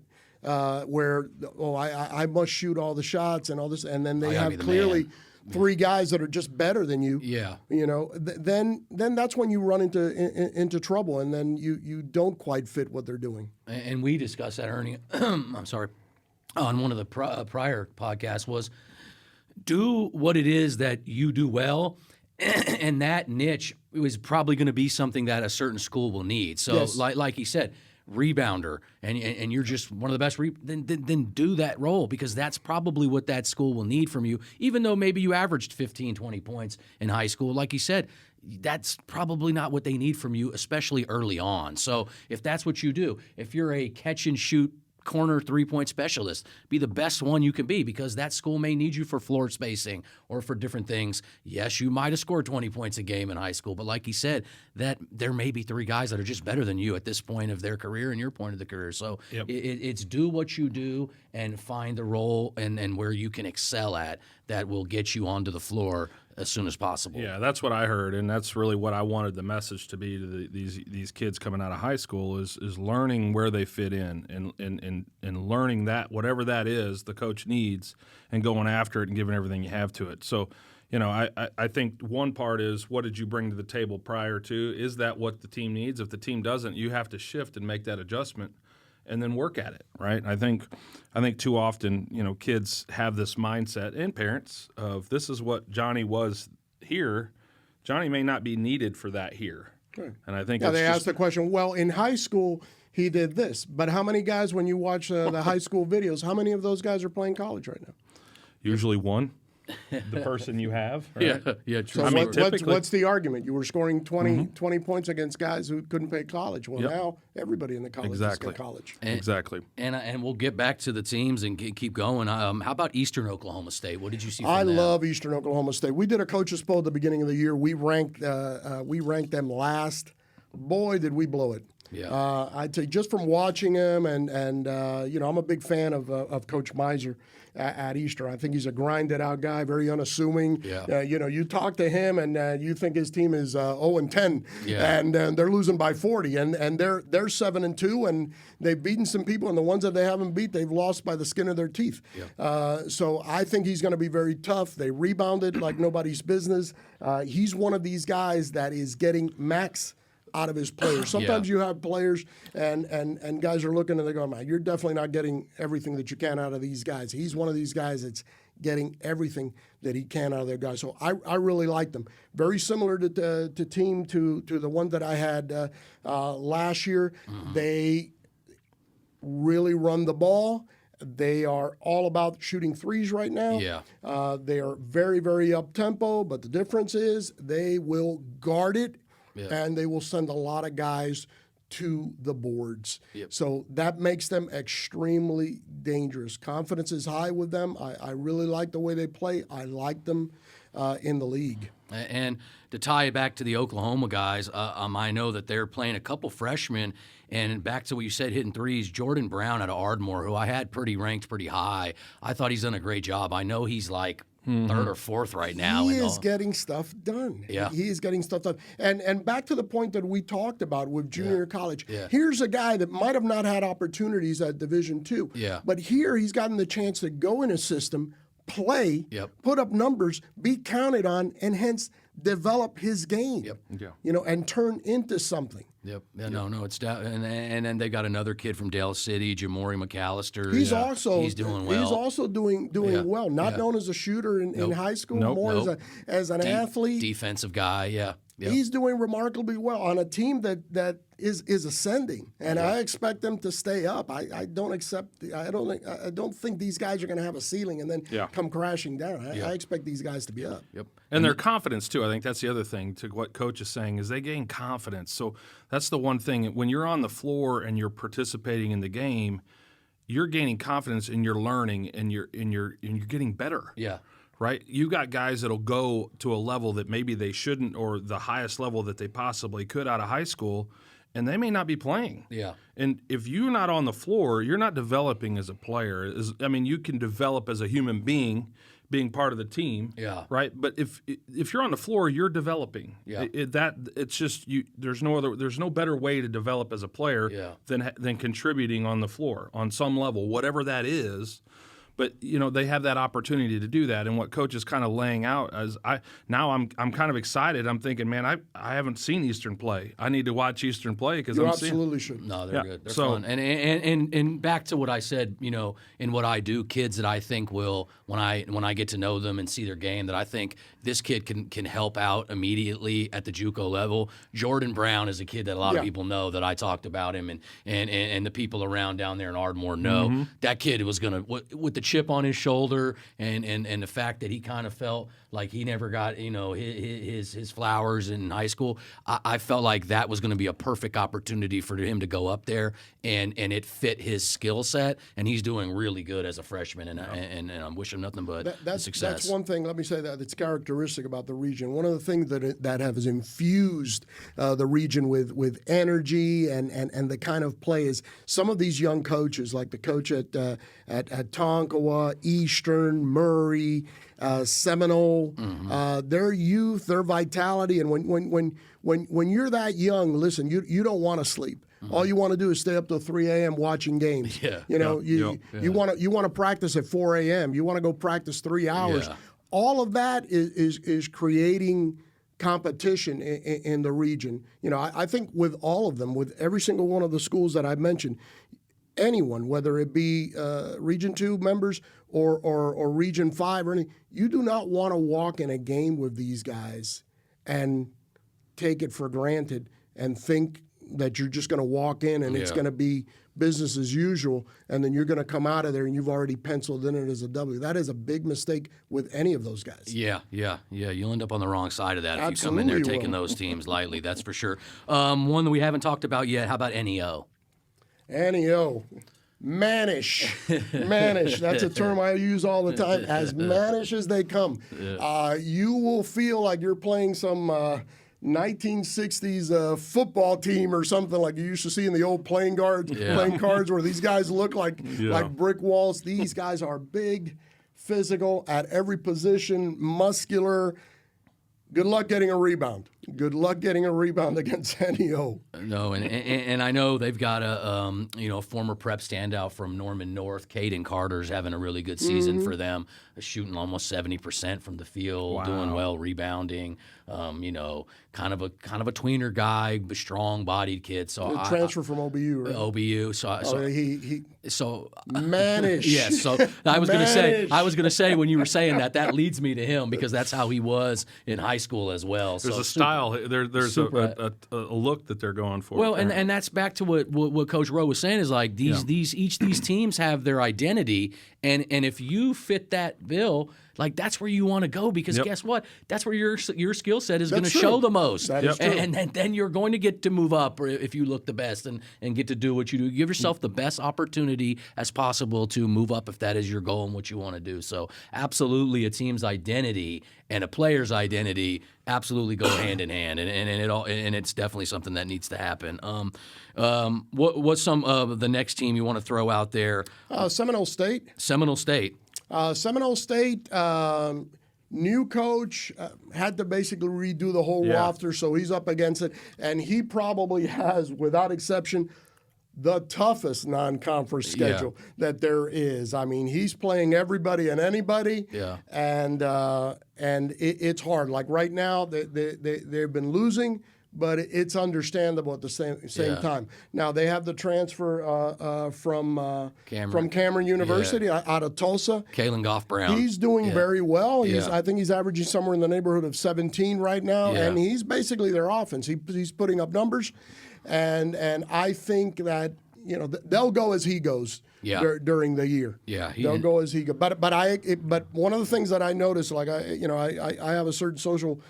where, I must shoot all the shots and all this, and then they gotta be have the clearly man. 3 guys that are just better than you. Yeah. You know, then that's when you run into trouble, and then you don't quite fit what they're doing. And we discussed that, Ernie. I'm sorry, on one of the prior podcasts was do what it is that you do well, and that niche is probably going to be something that a certain school will need. So, Yes. like he said, rebounder, and you're just one of the best. Then do that role, because that's probably what that school will need from you. Even though maybe you averaged 15, 20 points in high school, like you said, that's probably not what they need from you, especially early on. So if that's what you do, if you're a catch and shoot corner 3-point specialist, be the best one you can be, because that school may need you for floor spacing or for different things. Yes, you might have scored 20 points a game in high school, but like he said, that there may be 3 guys that are just better than you at this point of their career and your point of the career. So it's do what you do and find the role and where you can excel at that will get you onto the floor as soon as possible. Yeah, that's what I heard, and that's really what I wanted the message to be to these kids coming out of high school is learning where they fit in and learning that whatever that is the coach needs and going after it and giving everything you have to it. So, you know, I think one part is what did you bring to the table prior to? Is that what the team needs? If the team doesn't, you have to shift and make that adjustment and then work at it, right? I think too often, you know, kids have this mindset, and parents, of this is what Johnny was here. Johnny may not be needed for that here. Right. And I think They asked the question, well, in high school, he did this. But how many guys, when you watch the high school videos, how many of those guys are playing college right now? usually one, the person you have. Right? Yeah, true. So I mean, typically- what's the argument? You were scoring 20 points against guys who couldn't pay college. Well, Yep. now everybody in the college Exactly. is in college. Exactly. And we'll get back to the teams and keep going. How about Eastern Oklahoma State? What did you see from I them? love Eastern Oklahoma State. We did a coaches poll at the beginning of the year. We ranked them last. Boy, did we blow it. Yeah. I'd say just from watching him, and I'm a big fan of Coach Miser at Eastern. I think he's a grinded out guy, very unassuming. Yeah. You talk to him, and you think his team is 0-10, Yeah. and they're losing by 40, and they're 7-2, and they've beaten some people, and the ones that they haven't beat, they've lost by the skin of their teeth. Yeah. So I think he's going to be very tough. They rebounded like nobody's business. He's one of these guys that is getting max out of his players. Sometimes you have players and guys are looking and they go, man, you're definitely not getting everything that you can out of these guys. He's one of these guys that's getting everything that he can out of their guys. So I really like them. Very similar to the one that I had last year. Mm-hmm. They really run the ball. They are all about shooting threes right now. Yeah. They are very, very up-tempo, but the difference is they will guard it, and they will send a lot of guys to the boards. Yep. So that makes them extremely dangerous. Confidence is high with them. I really like the way they play. I like them in the league. And to tie it back to the Oklahoma guys, I know that they're playing a couple freshmen. And back to what you said, hitting threes, Jordan Brown out of Ardmore, who I had ranked pretty high. I thought he's done a great job. I know he's like third or fourth right now. He is getting stuff done. Yeah. He is getting stuff done. And back to the point that we talked about with junior college. Yeah. Here's a guy that might have not had opportunities at Division II. Yeah. But here he's gotten the chance to go in a system, play, Yep. put up numbers, be counted on, and hence develop his game. Yep. Yeah. And turn into something. Yep. Yeah, no, it's down. And then they got another kid from Dale City, Jamori McAllister. He's he's doing well. He's also doing Yeah. well. Not Yeah. known as a shooter in high school, Nope. more Nope. as an athlete. Defensive guy. Yeah. Yep. He's doing remarkably well on a team that is ascending, and I expect them to stay up. I don't think these guys are going to have a ceiling and then come crashing down. I expect these guys to be up. Yep. And their confidence, too. I think that's the other thing to what Coach is saying is they gain confidence. So that's the one thing. When you're on the floor and you're participating in the game, you're gaining confidence and you're learning and you're getting better. Yeah. Right? You got guys that'll go to a level that maybe they shouldn't or the highest level that they possibly could out of high school, and they may not be playing. Yeah. And if you're not on the floor, you're not developing as a player. You can develop as a human being, being part of the team. Yeah. Right. But if you're on the floor, you're developing. Yeah. It's just you. There's no better way to develop as a player than contributing on the floor on some level, whatever that is. But they have that opportunity to do that, and what Coach is kind of laying out as I'm kind of excited. I'm thinking, man, I haven't seen Eastern play. I need to watch Eastern play because you I'm absolutely should. No, they're good. They're fun. And back to what I said, in what I do, kids that I think will when I get to know them and see their game, that I think this kid can help out immediately at the JUCO level. Jordan Brown is a kid that a lot of people know that I talked about him, and the people around down there in Ardmore know that kid was gonna with the chip on his shoulder and the fact that he kind of felt like he never got his flowers in high school. I felt like that was going to be a perfect opportunity for him to go up there and it fit his skill set, and he's doing really good as a freshman, and I'm wishing nothing but success. That's one thing. Let me say that's characteristic about the region. One of the things that has infused the region with energy and the kind of play is some of these young coaches, like the coach at Tonkawa, Eastern, Murray, Seminole, their youth, their vitality, and when you're that young, listen, you don't want to sleep. All you want to do is stay up till 3 a.m. watching games. You want to practice at 4 a.m. You want to go practice 3 hours. Yeah. All of that is creating competition in the region. I think with all of them, with every single one of the schools that I've mentioned, anyone, whether it be Region 2 members or Region 5 or anything, you do not want to walk in a game with these guys and take it for granted and think that you're just going to walk in and it's going to be business as usual, and then you're going to come out of there and you've already penciled in it as a W. That is a big mistake with any of those guys. Yeah. You'll end up on the wrong side of that if you come in Absolutely there taking those teams lightly. That's for sure. One that we haven't talked about yet. How about NEO? NEO. Mannish. Mannish. That's a term I use all the time. As mannish as they come. You will feel like you're playing some 1960s football team or something like you used to see in the old playing cards where these guys look like brick walls. These guys are big, physical, at every position, muscular. Good luck getting a rebound. Good luck getting a rebound against NEO. No, and I know they've got a former prep standout from Norman North, Caden Carter's having a really good season for them, shooting almost 70% from the field, doing well, rebounding. Kind of a tweener guy, strong bodied kid. So transfer from OBU, right? OBU. So mannish. Yes. So I was going to say when you were saying that leads me to him because that's how he was in high school as well. There's a style. There's a look that they're going for. Well, and that's back to what Coach Rowe was saying is like each these teams have their identity, and if you fit that bill, like that's where you want to go because guess what? That's where your skill set is going to show the most. That is true. And then you're going to get to move up if you look the best and get to do what you do. Give yourself the best opportunity as possible to move up if that is your goal and what you want to do. So absolutely a team's identity and a player's identity absolutely go hand in hand, and it's definitely something that needs to happen. What's some of the next team you want to throw out there? Seminole State. Seminole State. Seminole State, new coach, had to basically redo the whole roster, so he's up against it. And he probably has, without exception, the toughest non-conference schedule that there is. I mean, he's playing everybody and anybody, and it's hard. Like right now, they've been losing, but it's understandable at the same time. Now they have the transfer from Cameron University out of Tulsa. Kalen Goff Brown. He's doing very well. I think he's averaging somewhere in the neighborhood of 17 right now, and he's basically their offense. He's putting up numbers, and I think that they'll go as he goes. During the year, they'll go as he goes. But one of the things that I notice, like I have a certain social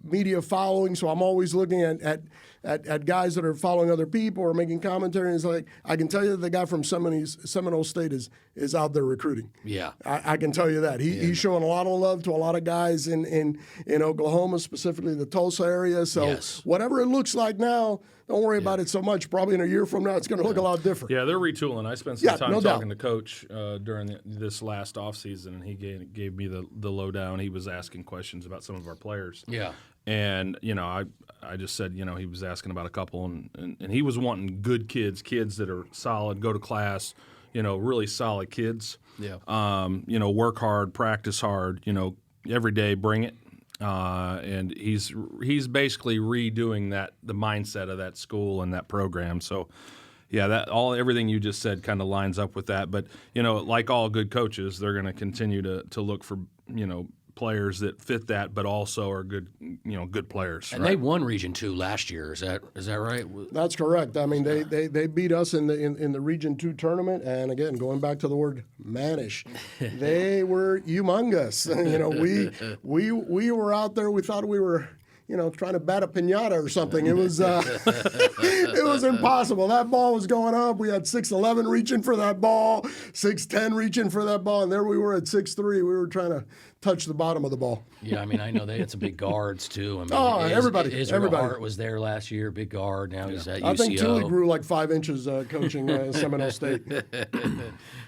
media following, so I'm always looking at at guys that are following other people or making commentary. And it's like, I can tell you that the guy from Seminole State is out there recruiting. Yeah. I can tell you that. He's showing a lot of love to a lot of guys in Oklahoma, specifically the Tulsa area. So Yes. whatever it looks like now, don't worry about it so much. Probably in a year from now, it's going to look a lot different. Yeah, they're retooling. I spent some time no talking doubt. to Coach during this last offseason, and he gave me the lowdown. He was asking questions about some of our players. Yeah. And, I just said, he was asking about a couple, and he was wanting good kids that are solid, go to class, really solid kids. Yeah. Work hard, practice hard, every day, bring it. And he's basically redoing the mindset of that school and that program. So, yeah, everything you just said kind of lines up with that. But like all good coaches, they're going to continue to look for players that fit that, but also are good good players. And they won Region 2 last year. Is that right? That's correct. I mean, they beat us in the Region 2 tournament, and again, going back to the word mannish, they were humongous. We were out there. We thought we were trying to bat a piñata or something. It was it was impossible. That ball was going up. We had 6'11" reaching for that ball, 6'10" reaching for that ball, and there we were at 6'3". We were trying to touch the bottom of the ball. Yeah, I mean, I know they had some big guards too. I mean, everybody. Israel Hart was there last year, big guard. Now he's at UCO. I think Tully grew like 5 inches coaching Seminole State.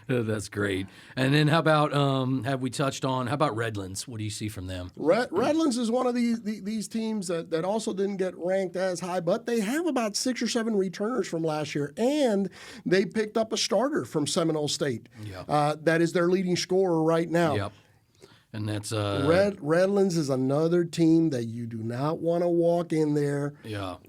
That's great. And then how about how about Redlands? What do you see from them? Redlands is one of these teams that also didn't get ranked as high, but they have about 6 or 7 returners from last year, and they picked up a starter from Seminole State. Yep. That is their leading scorer right now. Yep. And that's Redlands is another team that you do not want to walk in there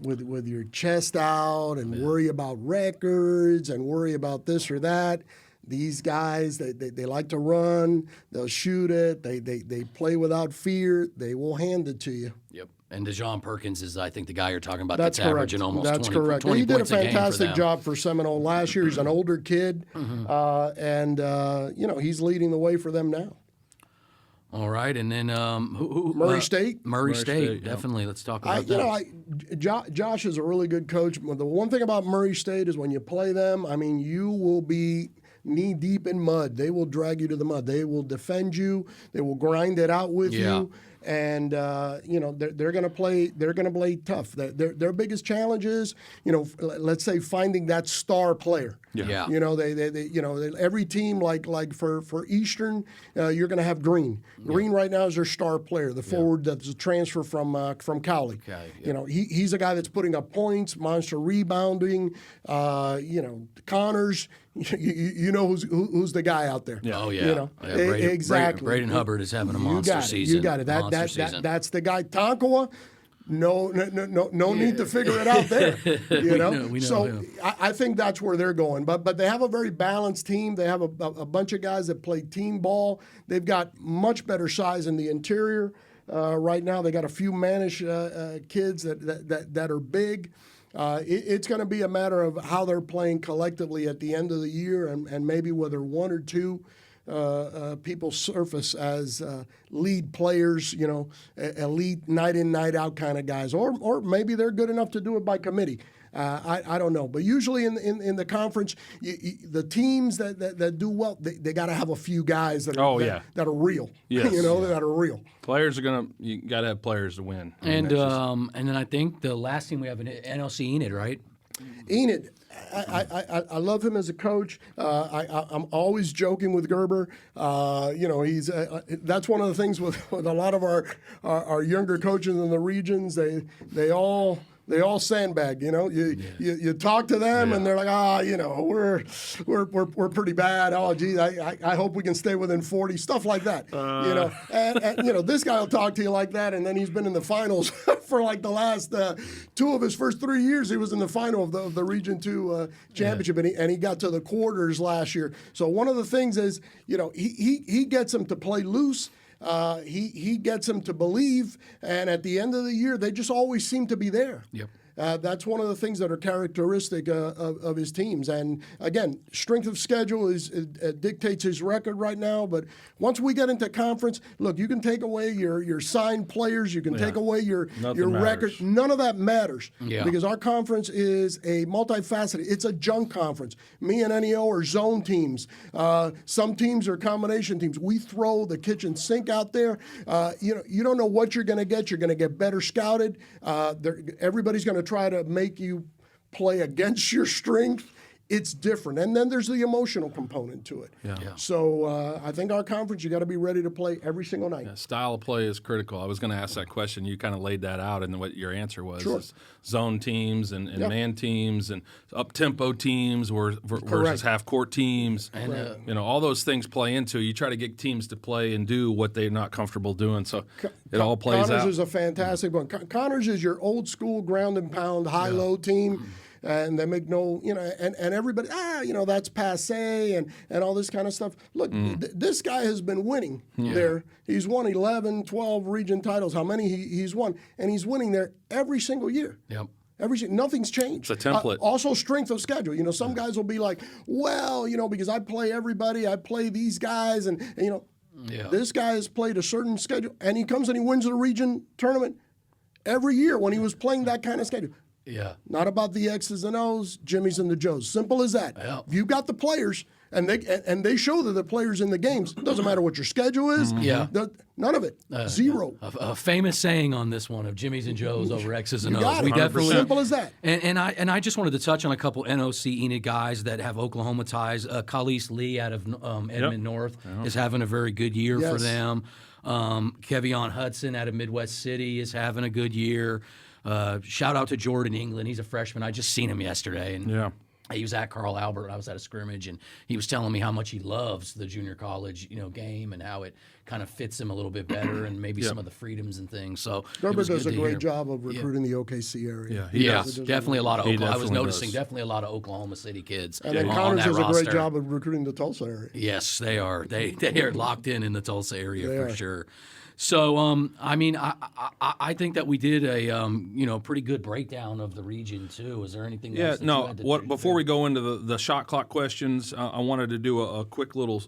with your chest out and worry about records and worry about this or that. These guys, they like to run. They'll shoot it. They play without fear. They will hand it to you. Yep. And DeJohn Perkins is, I think, the guy you're talking about That's that's correct. averaging almost That's 20, correct. 20 He did a points game for fantastic them. job for Seminole last year. He's an older kid, and he's leading the way for them now. All right, and then who Murray State? Murray State, yeah. definitely. Let's talk about that. Josh is a really good coach. The one thing about Murray State is when you play them, I mean, you will be knee deep in mud. They will drag you to the mud. They will defend you. They will grind it out with you. And they're going to play. They're going to play tough. Their biggest challenge is, let's say finding that star player. Yeah. Every team like for Eastern, you're going to have Green. Green right now is their star player, the forward that's a transfer from Cowley. Okay, yeah. He's a guy that's putting up points, monster rebounding. Connors. You know who's the guy out there. Oh yeah. Exactly. Braden Hubbard is having a monster season. You got it. That's the guy. Tonkawa. No need to figure it out there. We know so him. I think that's where they're going. But they have a very balanced team. They have a bunch of guys that play team ball. They've got much better size in the interior. Right now, they got a few mannish kids that are big. It's going to be a matter of how they're playing collectively at the end of the year, and maybe whether one or two people surface as lead players, elite night in, night out kind of guys, or maybe they're good enough to do it by committee. I don't know, but usually in the conference, the teams that do well, they got to have a few guys that are real. Yes. That are real. Players you got to have players to win. And then I think the last team we have in NLC Enid, right? Enid. I love him as a coach. I'm always joking with Gerber. He's that's one of the things with a lot of our younger coaches in the regions. They all sandbag. You talk to them and they're like, we're pretty bad. Oh, geez, I hope we can stay within 40. Stuff like that. And this guy will talk to you like that, and then he's been in the finals for like the last 2 of his first 3 years. He was in the final of the Region 2 championship, and he got to the quarters last year. So one of the things is, he gets them to play loose. He gets them to believe, and at the end of the year, they just always seem to be there. Yep. That's one of the things that are characteristic of his teams. And again, strength of schedule dictates his record right now. But once we get into conference, look, you can take away your signed players, you can take away your record. None of that matters because our conference is a multifaceted. It's a junk conference. Me and NEO are zone teams. Some teams are combination teams. We throw the kitchen sink out there. You don't know what you're going to get. You're going to get better scouted. Everybody's going to try to make you play against your strength. It's different. And then there's the emotional component to it. So I think our conference, you got to be ready to play every single night. Style of play is critical. I was going to ask that question. You kind of laid that out, and what your answer was. Sure. Is zone teams and man teams and up-tempo teams versus half-court teams. And, all those things play into it. You try to get teams to play and do what they're not comfortable doing. So it all plays Connors out. Connors is a fantastic one. Connors is your old-school ground-and-pound, high-low team. And they make no, and everybody, that's passe and all this kind of stuff. Look, this guy has been winning there. He's won 11, 12 region titles, how many he's won. And he's winning there every single year. Yep. Nothing's changed. It's a template. Also, strength of schedule. Some guys will be like, well, because I play everybody, I play these guys, and this guy has played a certain schedule, and he comes and he wins the region tournament every year when he was playing that kind of schedule. Yeah. Not about the X's and O's, Jimmys and the Joes. Simple as that. Yeah. If you've got the players, and they show that the players in the games, it doesn't matter what your schedule is. None of it. Zero. A famous saying on this one of Jimmy's and Joe's over X's and O's. Got it. We definitely Simple as that. And I just wanted to touch on a couple NOC Enid guys that have Oklahoma ties. Khalees Lee out of Edmond North is having a very good year for them. Kevion Hudson out of Midwest City is having a good year. Shout out to Jordan England. He's a freshman. I just seen him yesterday. And he was at Carl Albert. I was at a scrimmage, and he was telling me how much he loves the junior college, game, and how it kind of fits him a little bit better, and maybe some of the freedoms and things. So Gerber does a great job of recruiting the OKC area. Definitely a lot of Oklahoma. I was noticing definitely a lot of Oklahoma City kids. And then Connors does a great job of recruiting the Tulsa area. Yes, they are. They are locked in the Tulsa area for sure. So, I think that we did a pretty good breakdown of the region too. Is there anything else? Before we go into the shot clock questions, I wanted to do a quick little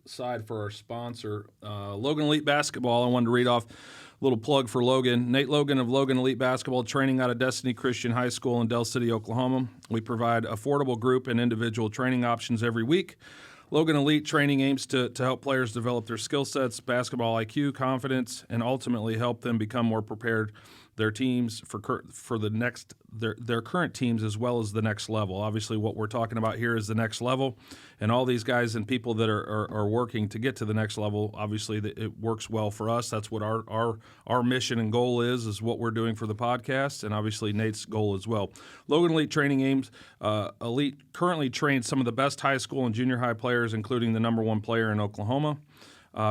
side for our sponsor, Logan Elite Basketball. I wanted to read off a little plug for Logan. Nate Logan of Logan Elite Basketball, training out of Destiny Christian High School in Del City, Oklahoma. We provide affordable group and individual training options every week. Logan Elite Training aims to help players develop their skill sets, basketball IQ, confidence, and ultimately help them become more prepared their teams for the next their current teams as well as the next level. Obviously, what we're talking about here is the next level, and all these guys and people that are working to get to the next level. Obviously, it works well for us. That's what our mission and goal is what we're doing for the podcast, and obviously Nate's goal as well. Logan Elite Training aims Elite currently trains some of the best high school and junior high players, including the number one player in Oklahoma.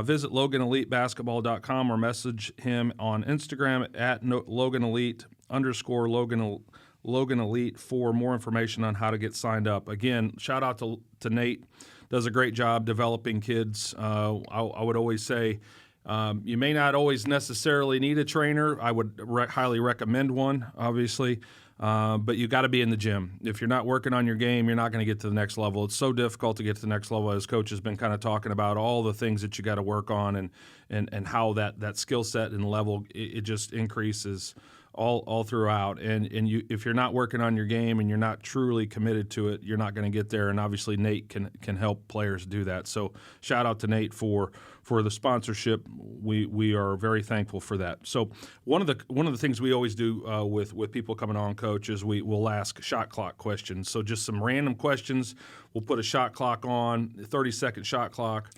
Visit LoganEliteBasketball.com or message him on Instagram at @LoganElite_Logan Elite for more information on how to get signed up. Again, shout out to Nate. Does a great job developing kids. I would always say you may not always necessarily need a trainer. I would highly recommend one, obviously. But you got to be in the gym. If you're not working on your game, you're not going to get to the next level. It's so difficult to get to the next level, as Coach has been kind of talking about all the things that you got to work on and how that skill set and level, it just increases all throughout. And if you're not working on your game and you're not truly committed to it, you're not going to get there. And obviously Nate can help players do that. So shout out to Nate for the sponsorship. We are very thankful for that. So one of the things we always do with people coming on, Coach, is we'll ask shot clock questions. So just some random questions. We'll put a shot clock on, a 30-second shot clock,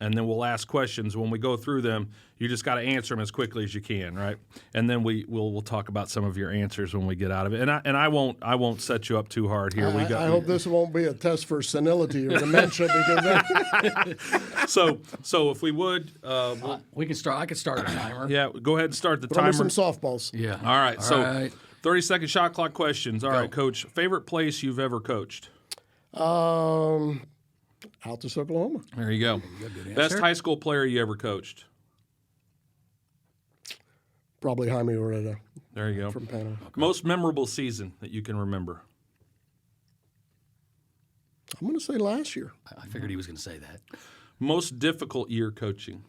and then we'll ask questions. When we go through them, you just got to answer them as quickly as you can, right? And then we'll talk about some of your answers when we get out of it. And I won't set you up too hard here. I hope this won't be a test for senility or dementia because So if we would, we can start. I could start a timer. Yeah, go ahead and start the throw me timer. some softballs. Yeah. All right. All right. 30-second shot clock questions. All right, Coach. Favorite place you've ever coached? Altus, Oklahoma. There you go. Best high school player you ever coached? Probably Jaime Oretta. There you go. from Panama. Most memorable season that you can remember? I'm going to say last year. I figured he was going to say that. Most difficult year coaching?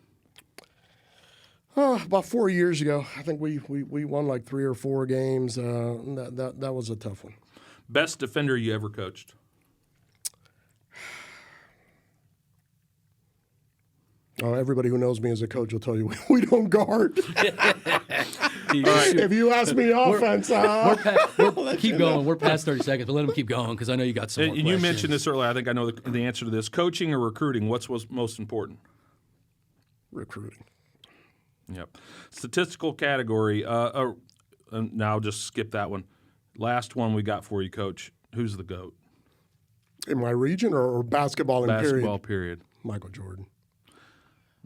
About 4 years ago, I think we won like 3 or 4 games. That was a tough one. Best defender you ever coached? Everybody who knows me as a coach will tell you we don't guard. If you ask me offense, Keep going. We're past 30 seconds, but let him keep going because I know you got some more And you questions. mentioned this earlier. I think I know the answer to this. Coaching or recruiting, what's most important? recruiting. Yep. Statistical category. Now I'll just skip that one. Last one we got for you, Coach. Who's the GOAT? In my region or basketball in Basketball period. Michael Jordan.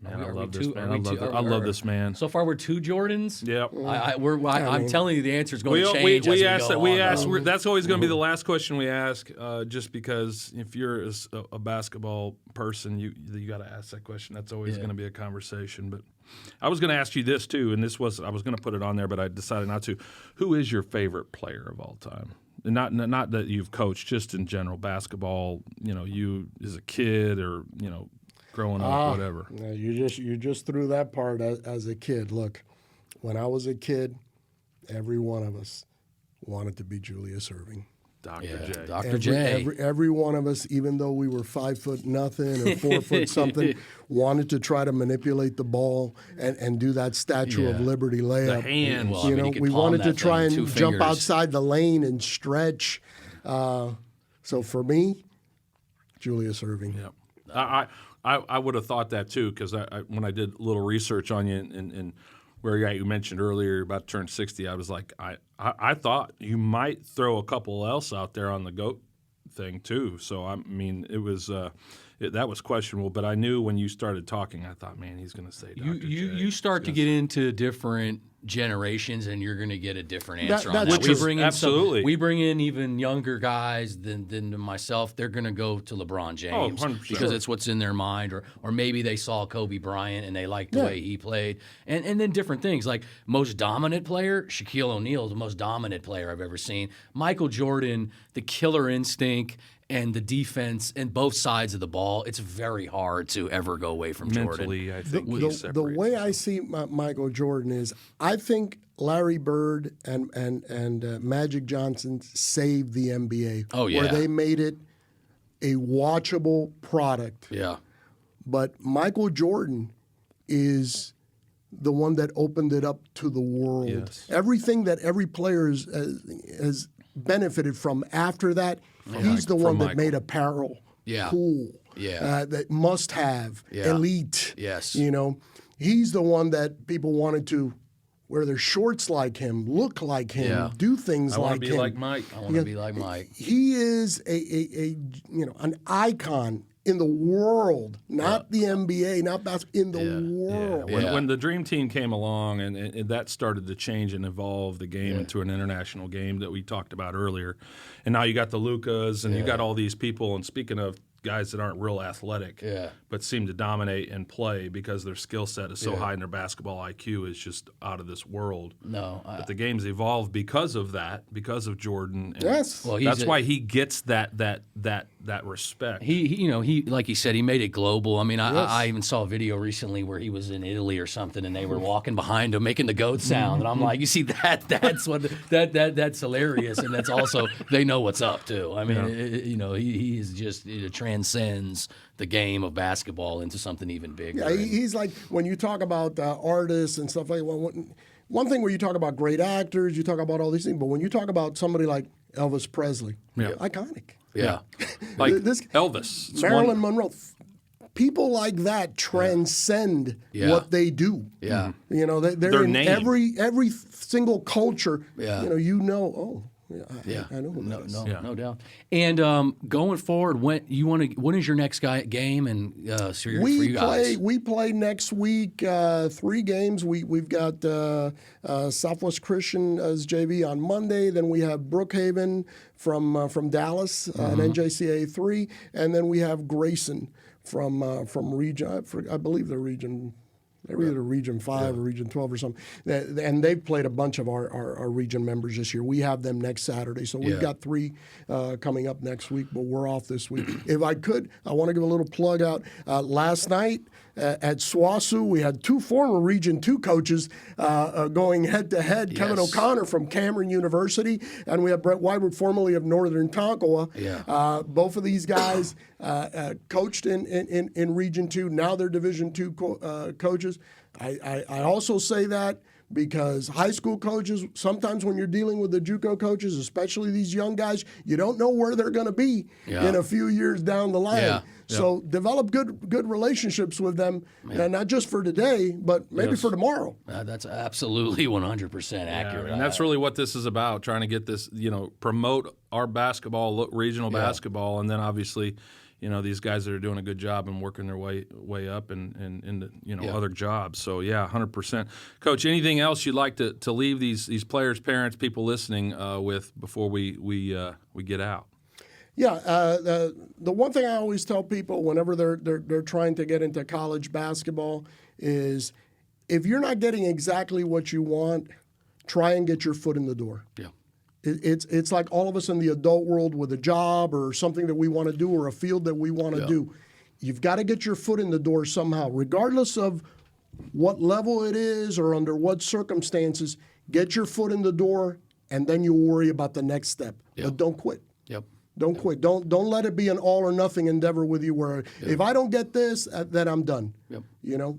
Man, Are I we love this two- man. are we two- I love this man. So far, we're 2 Jordans. Yep. I'm telling you, the answer is going to change. We as asked go that. We on, asked. though. That's always going to be the last question we ask, just because if you're a basketball person, you got to ask that question. That's always going to be a conversation. But I was going to ask you this too, and I was going to put it on there, but I decided not to. Who is your favorite player of all time? And not that you've coached, just in general basketball. You as a kid or growing up, whatever. No, you just threw that part as a kid. Look, when I was a kid, every one of us wanted to be Julius Erving. Dr. J. Dr. J. Every one of us, even though we were 5 foot nothing or 4 foot something, wanted to try to manipulate the ball and do that Statue of Liberty layup. The hands. Well, I mean, he could We palm wanted to that try thing and with 2 jump fingers. outside the lane and stretch. So for me, Julius Erving. Yeah, I would have thought that too, because when I did a little research on you and where you're at, you mentioned earlier you're about to turn 60. I was like, I thought you might throw a couple else out there on the GOAT thing too. So I mean, it was that was questionable, but I knew when you started talking, I thought, man, he's going to say Dr. J. You start to get into different generations, and you're going to get a different answer on that's that. true. Absolutely. We bring in even younger guys than myself. They're going to go to LeBron James 100%. because it's what's in their mind, or maybe they saw Kobe Bryant and they liked the way he played, and then different things like most dominant player. Shaquille O'Neal is the most dominant player I've ever seen. Michael Jordan, the killer instinct and the defense and both sides of the ball. It's very hard to ever go away from Jordan. Mentally, I think The way I see Michael Jordan is, I think Larry Bird and Magic Johnson saved the NBA. Oh, yeah. Where they made it a watchable product. Yeah. But Michael Jordan is the one that opened it up to the world. Yes. Everything that every player has benefited from after that, he's the one that Michael. made apparel cool. Yeah. That must have, elite. Yes. He's the one that people wanted to wear their shorts like him, look like him, do things I want like to be him. like Mike. I want to be like Mike. He is an icon in the world, not the NBA, not basketball, in the world. When the Dream Team came along and that started to change and evolve the game into an international game that we talked about earlier, and now you got the Lucas and you got all these people. And speaking of guys that aren't real athletic, but seem to dominate and play because their skill set is so high and their basketball IQ is just out of this world. But the game's evolved because of that, because of Jordan. And Yes. Well, that's why he gets that respect. He like he said, he made it global. I mean, I even saw a video recently where he was in Italy or something, and they were walking behind him making the goat sound, and I'm like, you see that's what that's hilarious, and that's also they know what's up too. I mean, he is just transcends the game of basketball into something even bigger. Yeah, he's like, when you talk about artists and stuff like that, one thing where you talk about great actors, you talk about all these things, but when you talk about somebody like Elvis Presley, iconic. Yeah. Like This- Elvis. It's Marilyn one- Monroe. People like that transcend what they do. Yeah. They're Their in name. every single culture. Yeah. I know who that is. No doubt. And going forward, when is your next game and for you guys? We play next week 3 games. We've got Southwest Christian as JV on Monday. Then we have Brookhaven from Dallas at NJCAA 3, and then we have Grayson from region. I believe the region. They were either Region 5 or Region 12 or something. And they've played a bunch of our region members this year. We have them next Saturday. So we've got 3 coming up next week, but we're off this week. If I could, I want to give a little plug out. Last night at SWASU, we had 2 former Region 2 coaches going head-to-head. Kevin O'Connor from Cameron University, and we have Brett Wybert, formerly of Northern Tonkawa. Yeah. Both of these guys coached in Region 2. Now they're Division 2 coaches. I also say that because high school coaches, sometimes when you're dealing with the JUCO coaches, especially these young guys, you don't know where they're going to be in a few years down the line. Yeah. So develop good relationships with them, and not just for today, but maybe for tomorrow. That's absolutely 100% accurate. And that's really what this is about, trying to get this, promote our basketball, regional basketball, and then obviously, these guys that are doing a good job and working their way up and into other jobs. So 100%. Coach, anything else you'd like to leave these players, parents, people listening with before we get out? Yeah, the one thing I always tell people whenever they're trying to get into college basketball is, if you're not getting exactly what you want, try and get your foot in the door. Yeah. It's like all of us in the adult world with a job or something that we want to do or a field that we want to do. You've got to get your foot in the door somehow, regardless of what level it is or under what circumstances. Get your foot in the door, and then you'll worry about the next step. But don't quit. Yep. Don't quit. Don't let it be an all or nothing endeavor with you where if I don't get this, then I'm done. Yep.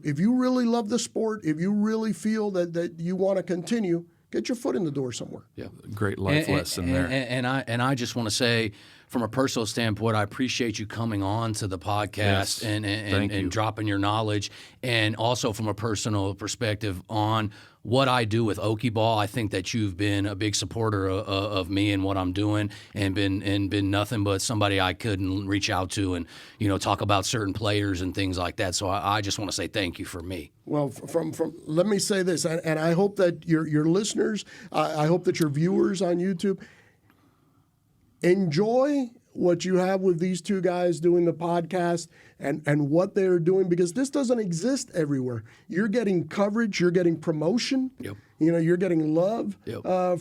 If you really love the sport, if you really feel that you want to continue, get your foot in the door somewhere. Yeah. Great life lesson there. And I just want to say, from a personal standpoint, I appreciate you coming on to the podcast and dropping your knowledge, and also from a personal perspective on what I do with Okie Ball. I think that you've been a big supporter of me and what I'm doing, and been nothing but somebody I couldn't reach out to and talk about certain players and things like that. So I just want to say thank you for me. Well, from let me say this, and I hope that your listeners, I hope that your viewers on YouTube enjoy what you have with these 2 guys doing the podcast and what they're doing, because this doesn't exist everywhere. You're getting coverage, you're getting promotion, you're getting love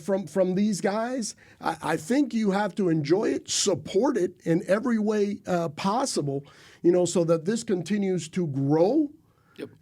from these guys. I think you have to enjoy it, support it in every way possible, so that this continues to grow.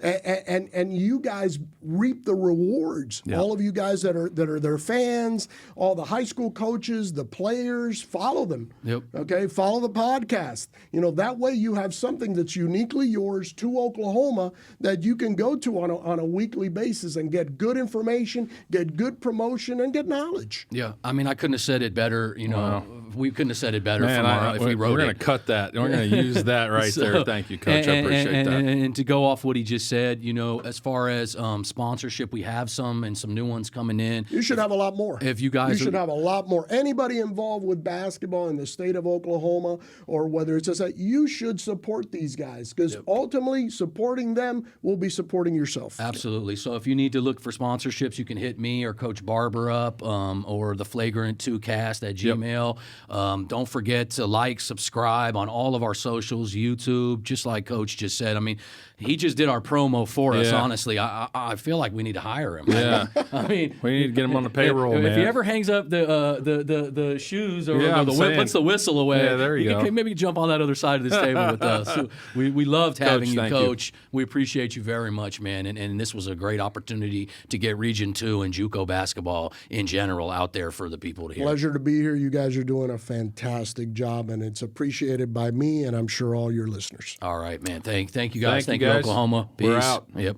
And you guys reap the rewards. All of you guys that are their fans, all the high school coaches, the players, follow them. Okay, follow the podcast. That way you have something that's uniquely yours to Oklahoma that you can go to on a weekly basis and get good information, get good promotion, and get knowledge. Yeah, I mean, I couldn't have said it better. We couldn't have said it better if we wrote it. We're going to cut that. We're going to use that right there. Thank you, Coach. I appreciate that. And to go off what he just said, as far as sponsorship, we have some new ones coming in. You should have a lot more. If you guys, should have a lot more. Anybody involved with basketball in the state of Oklahoma, or whether it's just that, you should support these guys, because ultimately supporting them will be supporting yourself. Absolutely. So if you need to look for sponsorships, you can hit me or Coach Barber up, or the Flagrant2Cast at Gmail. Don't forget to subscribe on all of our socials, YouTube, just like Coach just said. I mean, he just did our promo for us. Honestly, I feel like we need to hire him. Yeah, I mean, we need to get him on the payroll. If he ever hangs up the shoes or puts the whistle away, there you go. Can maybe jump on that other side of this table with us. So we loved having you, Coach. We appreciate you very much, man. And this was a great opportunity to get Region 2 and JUCO basketball in general out there for the people to hear. Pleasure to be here. You guys are doing a fantastic job, and it's appreciated by me and I'm sure all your listeners. All right, man. Thank you guys. Thank you, Oklahoma. Peace. We're out. Yep.